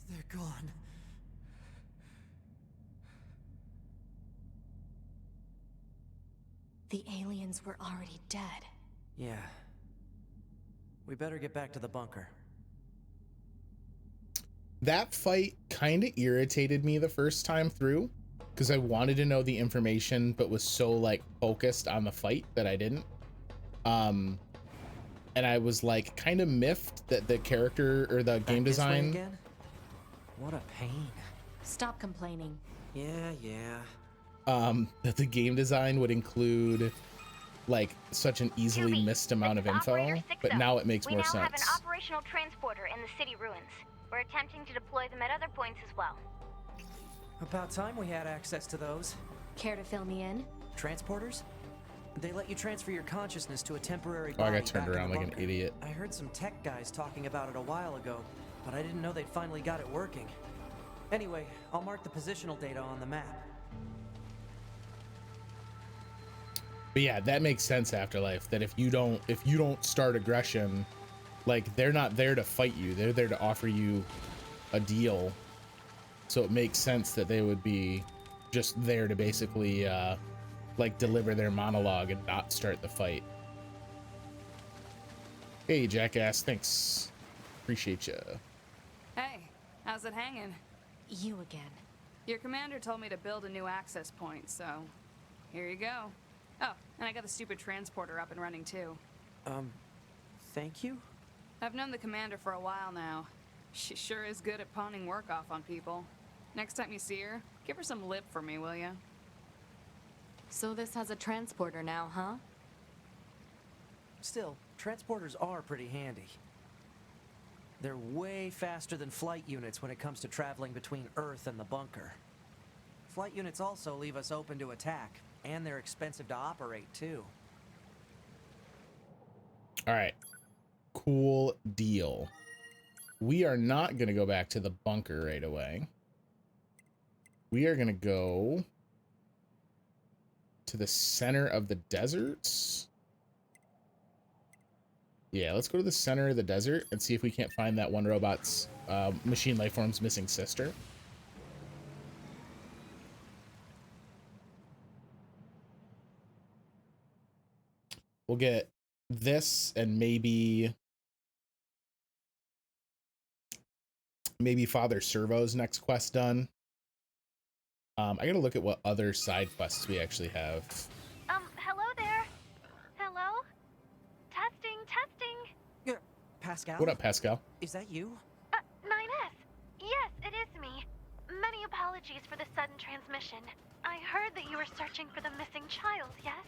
They're gone. The aliens were already dead. Yeah. We better get back to the bunker. That fight kind of irritated me the first time through because I wanted to know the information but was so like focused on the fight that I didn't. And I was like kind of miffed that the character or the game design. Again? What a pain. Stop complaining. Yeah. That the game design would include like such an easily missed amount of info, but now it makes more sense. We now have an operational transporter in the city ruins. We're attempting to deploy them at other points as well. About time we had access to those. Care to fill me in? Transporters? They let you transfer your consciousness to a temporary Oh, I body got turned back in around the like an bunker. idiot. I heard some tech guys talking about it a while ago, but I didn't know they'd finally got it working. Anyway, I'll mark the positional data on the map. But yeah, that makes sense, Afterlife, that if you don't start aggression, like they're not there to fight you, they're there to offer you a deal. So it makes sense that they would be just there to basically like deliver their monologue and not start the fight. Hey, jackass, thanks. Appreciate you. Hey, how's it hanging? You again. Your commander told me to build a new access point, so here you go. Oh, and I got the stupid transporter up and running too. Thank you? I've known the commander for a while now. She sure is good at pawning work off on people. Next time you see her, give her some lip for me, will ya? So this has a transporter now, huh? Still, transporters are pretty handy. They're way faster than flight units when it comes to traveling between Earth and the bunker. Flight units also leave us open to attack, and they're expensive to operate, too. All right. Cool deal. We are not going to go back to the bunker right away. We are going to go to the center of the deserts. Yeah, let's go to the center of the desert and see if we can't find that one robot's machine life form's missing sister. We'll get this and maybe Father Servo's next quest done. I gotta look at what other side quests we actually have. Hello there. Hello? Testing. Pascal? What up, Pascal? Is that you? 9S. Yes, it is me. Many apologies for the sudden transmission. I heard that you were searching for the missing child, yes?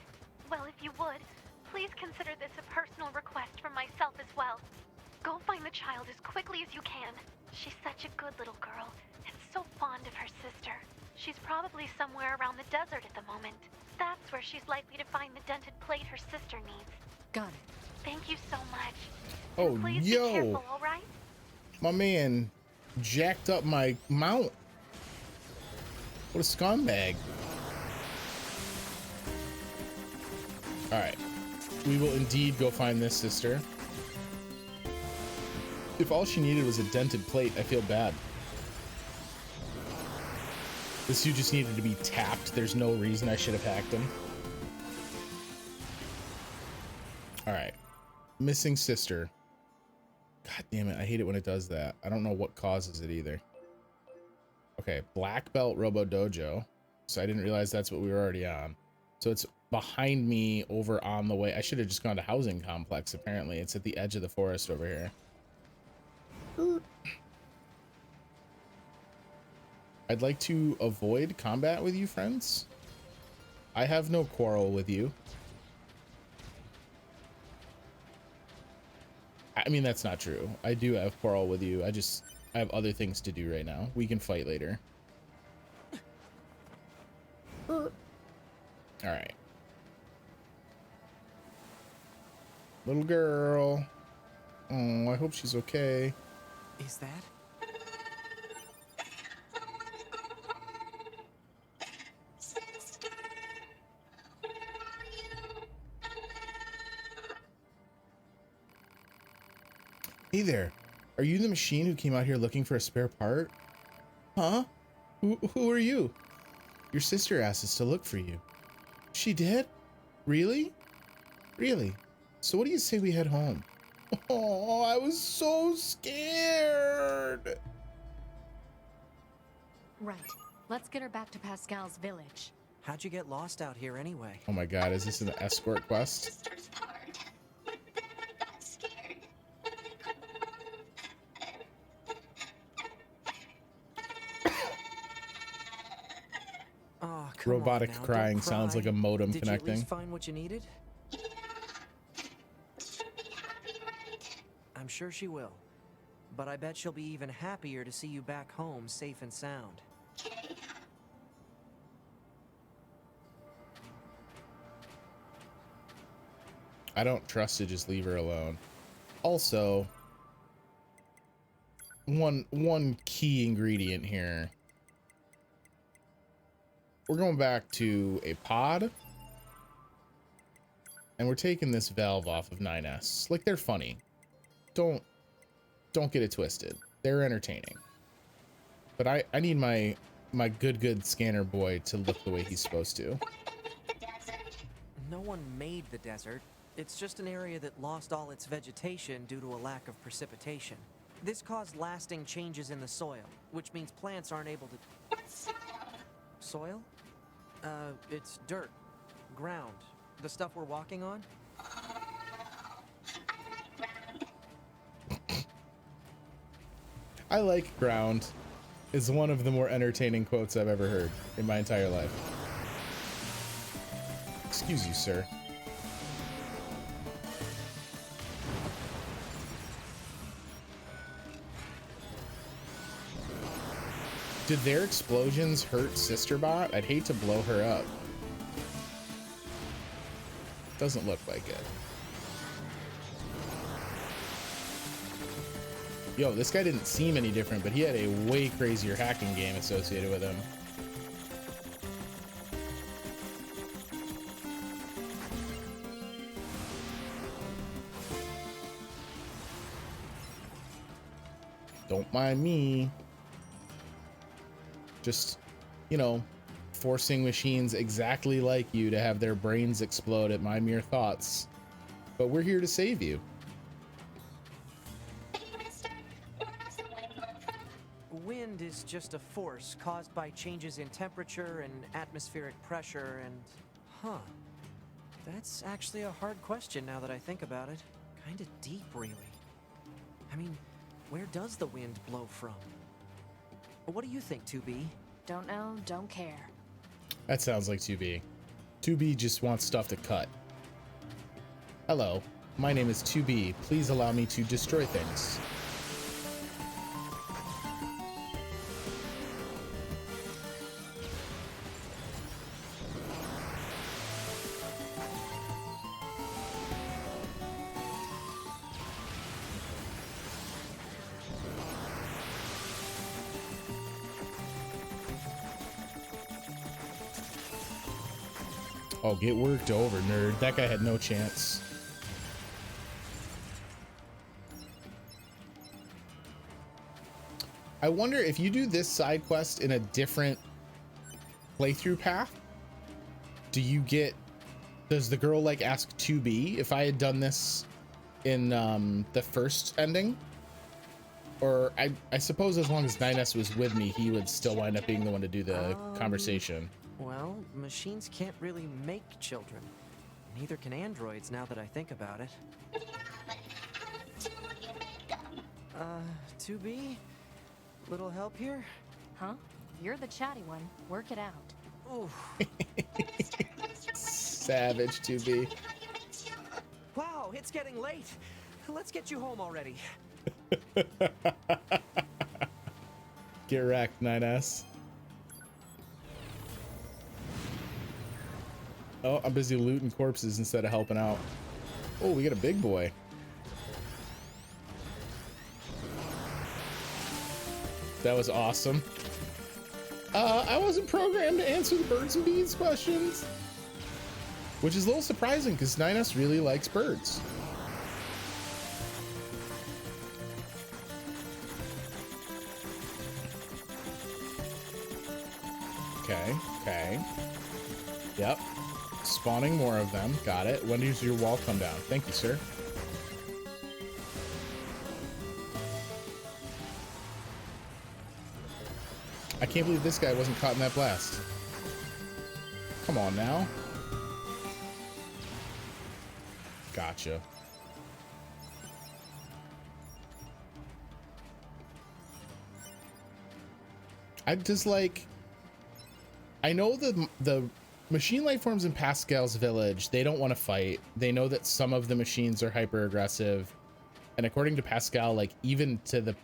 Well, if you would, please consider this a personal request from myself as well. Go find the child as quickly as you can. She's such a good little girl, and so fond of her sister. She's probably somewhere around the desert at the moment. That's where she's likely to find the dented plate her sister needs. Got it. Thank you so much. Oh, Please be yo. careful, all right? My man jacked up my mount. What a scumbag. All right. We will indeed go find this sister. If all she needed was a dented plate, I feel bad. This dude just needed to be tapped. There's no reason I should have hacked him. All right. Missing sister. God damn it. I hate it when it does that. I don't know what causes it either. Okay. Black Belt Robo Dojo. So I didn't realize that's what we were already on. So it's behind me over on the way. I should have just gone to housing complex. Apparently it's at the edge of the forest over here. I'd like to avoid combat with you, friends. I have no quarrel with you. I mean, that's not true. I do have quarrel with you. I have other things to do right now. We can fight later. All right. Little girl. Oh, I hope she's okay. Is that? Hey there. Are you the machine who came out here looking for a spare part? Huh? Who are you? Your sister asked us to look for you. She did? Really? Really? So what do you say we head home? Oh, I was so scared. Right. Let's get her back to Pascal's village. How'd you get lost out here anyway? Oh my god, is this an escort quest? Oh, Robotic on now, crying don't cry. sounds like a modem Did connecting. you at least find what you needed? I'm sure she will. But I bet she'll be even happier to see you back home safe and sound. I don't trust to just leave her alone. Also, one key ingredient here. We're going back to a pod. And we're taking this valve off of 9S. Like, they're funny. Don't get it twisted. They're entertaining. But I need my good scanner boy to look the way he's supposed to. No one made the desert. It's just an area that lost all its vegetation due to a lack of precipitation. This caused lasting changes in the soil, which means plants aren't able to... Soil? It's dirt, ground, the stuff we're walking on. I like ground. Is one of the more entertaining quotes I've ever heard in my entire life. Excuse you, sir. Did their explosions hurt SisterBot? I'd hate to blow her up. Doesn't look like it. Yo, this guy didn't seem any different, but he had a way crazier hacking game associated with him. Don't mind me. Just, you know, forcing machines exactly like you to have their brains explode at my mere thoughts. But we're here to save you. Wind is just a force caused by changes in temperature and atmospheric pressure and... Huh. That's actually a hard question now that I think about it. Kinda deep, really. I mean, where does the wind blow from? What do you think, 2B? Don't know, don't care. That sounds like 2B. 2B just wants stuff to cut. Hello, my name is 2B. Please allow me to destroy things. Oh, get worked over, nerd. That guy had no chance. I wonder if you do this side quest in a different playthrough path, does the girl like ask 2B if I had done this in the first ending? Or I suppose as long as 9S was with me, he would still wind up being the one to do the conversation. Well, machines can't really make children. Neither can androids, now that I think about it. 2B? Little help here? Huh? You're the chatty one. Work it out. Ooh. Savage 2B. Wow, it's getting late. Let's get you home already. Get wrecked, 9S. Oh, I'm busy looting corpses instead of helping out. Oh, we got a big boy. That was awesome. I wasn't programmed to answer the birds and bees questions. Which is a little surprising because 9S really likes birds. Okay, okay. Yep. Spawning more of them. Got it. When does your wall come down? Thank you, sir. I can't believe this guy wasn't caught in that blast. Come on now. Gotcha. I just like... I know the machine life forms in Pascal's village, they don't want to fight. They know that some of the machines are hyper aggressive. And according to Pascal, like even to the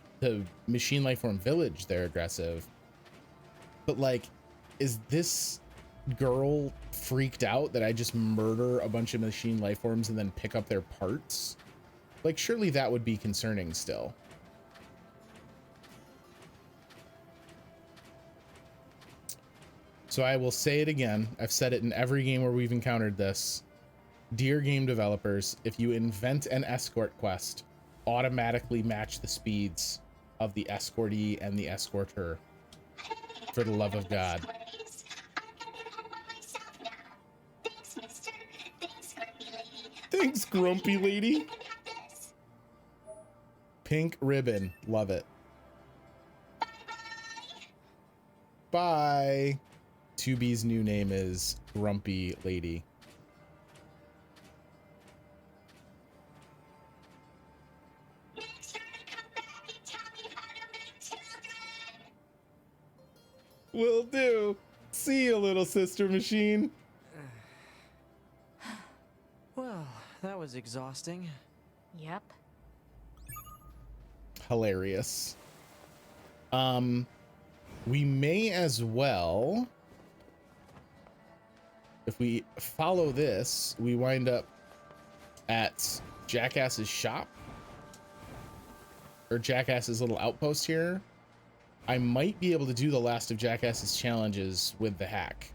machine life form village, they're aggressive. But like, is this girl freaked out that I just murder a bunch of machine life forms and then pick up their parts? Like, surely that would be concerning still. So I will say it again. I've said it in every game where we've encountered this. Dear game developers, if you invent an escort quest, automatically match the speeds of the escortee and the escorter. For the love of God. Thanks, grumpy lady. Pink ribbon. Love it. Bye. 2B's new name is Grumpy Lady. Will do. See you, little sister machine. Well, that was exhausting. Yep. Hilarious. We may as well, if we follow this, we wind up at Jackass's shop, or Jackass's little outpost here. I might be able to do the last of Jackass's challenges with the hack.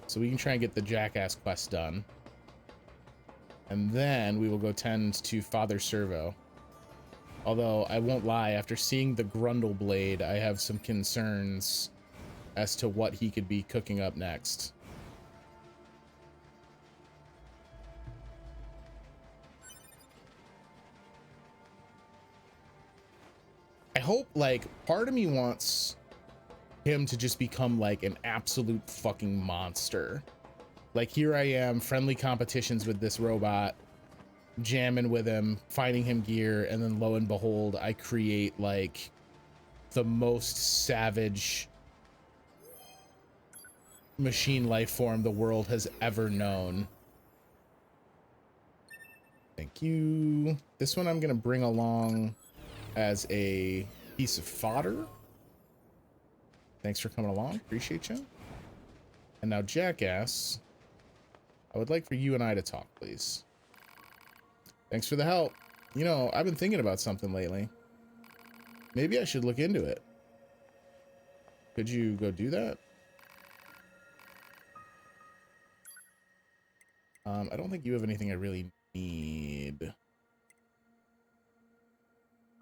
So we can try and get the Jackass quest done. And then we will go tend to Father Servo. Although, I won't lie, after seeing the Grundle Blade, I have some concerns as to what he could be cooking up next. I hope, like, part of me wants him to just become, like, an absolute fucking monster. Like, here I am, friendly competitions with this robot, jamming with him, finding him gear, and then lo and behold, I create like the most savage machine life form the world has ever known. Thank you. This one I'm gonna bring along as a piece of fodder. Thanks for coming along, appreciate you. And now Jackass, I would like for you and I to talk, please. Thanks for the help. You know, I've been thinking about something lately. Maybe I should look into it. Could you go do that? I don't think you have anything I really need.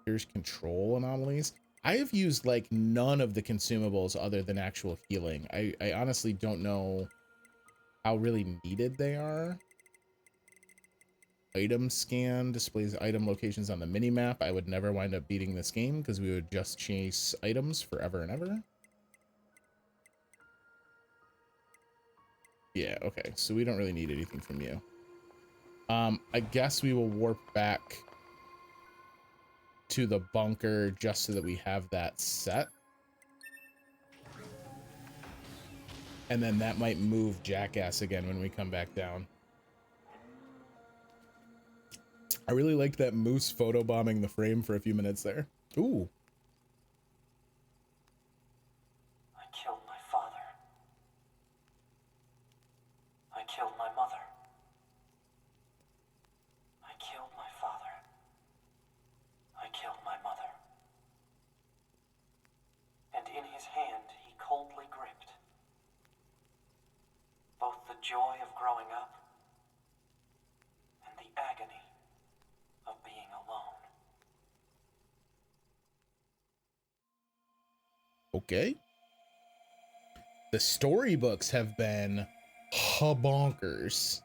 Here's control anomalies. I have used like none of the consumables other than actual healing. I honestly don't know how really needed they are. Item scan displays item locations on the mini-map. I would never wind up beating this game because we would just chase items forever and ever. Yeah, okay, so we don't really need anything from you. I guess we will warp back to the bunker just so that we have that set. And then that might move Jackass again when we come back down. I really liked that moose photobombing the frame for a few minutes there. Ooh. I killed my father. I killed my mother. I killed my father. I killed my mother. And in his hand he coldly gripped both the joy of growing up and the agony of being alone. Okay. The storybooks have been bonkers.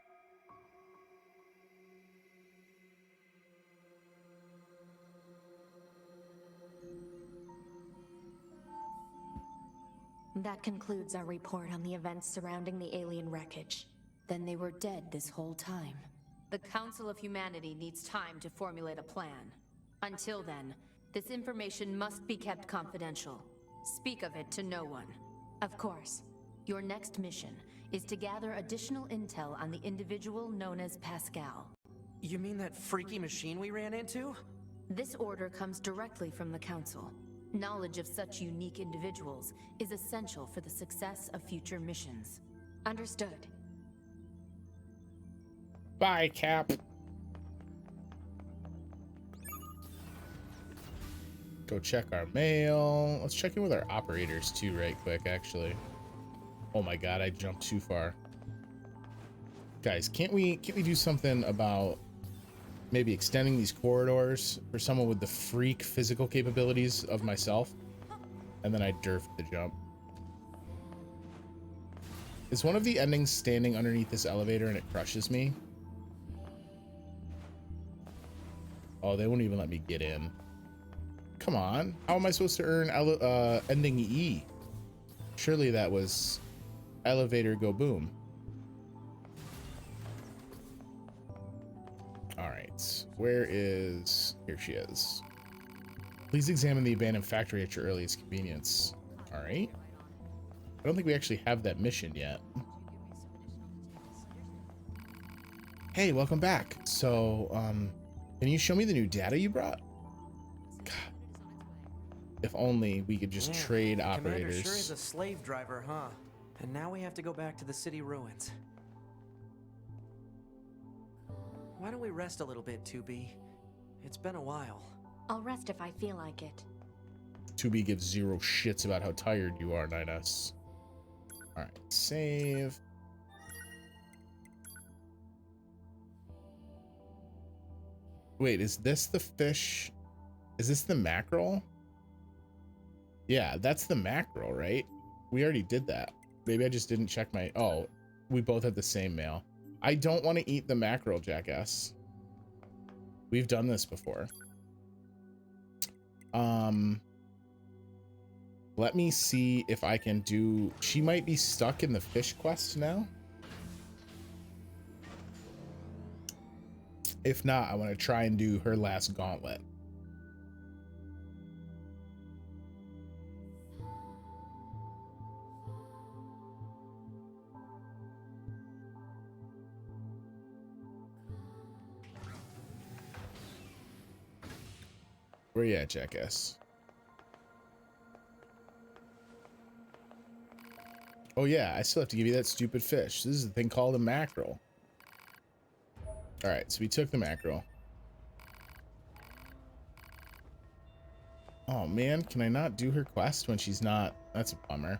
That concludes our report on the events surrounding the alien wreckage. Then they were dead this whole time. The Council of Humanity needs time to formulate a plan. Until then, this information must be kept confidential. Speak of it to no one. Of course, your next mission is to gather additional intel on the individual known as Pascal. You mean that freaky machine we ran into? This order comes directly from the Council. Knowledge of such unique individuals is essential for the success of future missions. Understood. Bye, Cap. Go check our mail. Let's check in with our operators too, right quick, actually. Oh my god, I jumped too far. Guys, can't we do something about maybe extending these corridors for someone with the freak physical capabilities of myself? And then I derfed the jump. Is one of the endings standing underneath this elevator and it crushes me? Oh, they won't even let me get in. Come on. How am I supposed to earn ending E? Surely that was elevator go boom. All right. Where is... Here she is. Please examine the abandoned factory at your earliest convenience. All right. I don't think we actually have that mission yet. Hey, welcome back. So, can you show me the new data you brought? God. If only we could just trade operators. Commander sure is a slave driver, huh? And now we have to go back to the city ruins. Why don't we rest a little bit, 2B? It's been a while. I'll rest if I feel like it. 2B gives zero shits about how tired you are, 9S. All right, save. Wait, is this the fish? Is this the mackerel? Yeah, that's the mackerel, right? We already did that. Maybe I just didn't check my... Oh, we both had the same mail. I don't want to eat the mackerel, jackass. We've done this before. Let me see if I can do... She might be stuck in the fish quest now. If not, I want to try and do her last gauntlet. Where you at, jackass? Oh yeah, I still have to give you that stupid fish. This is a thing called a mackerel. All right, so we took the mackerel. Oh man, can I not do her quest when she's not? That's a bummer.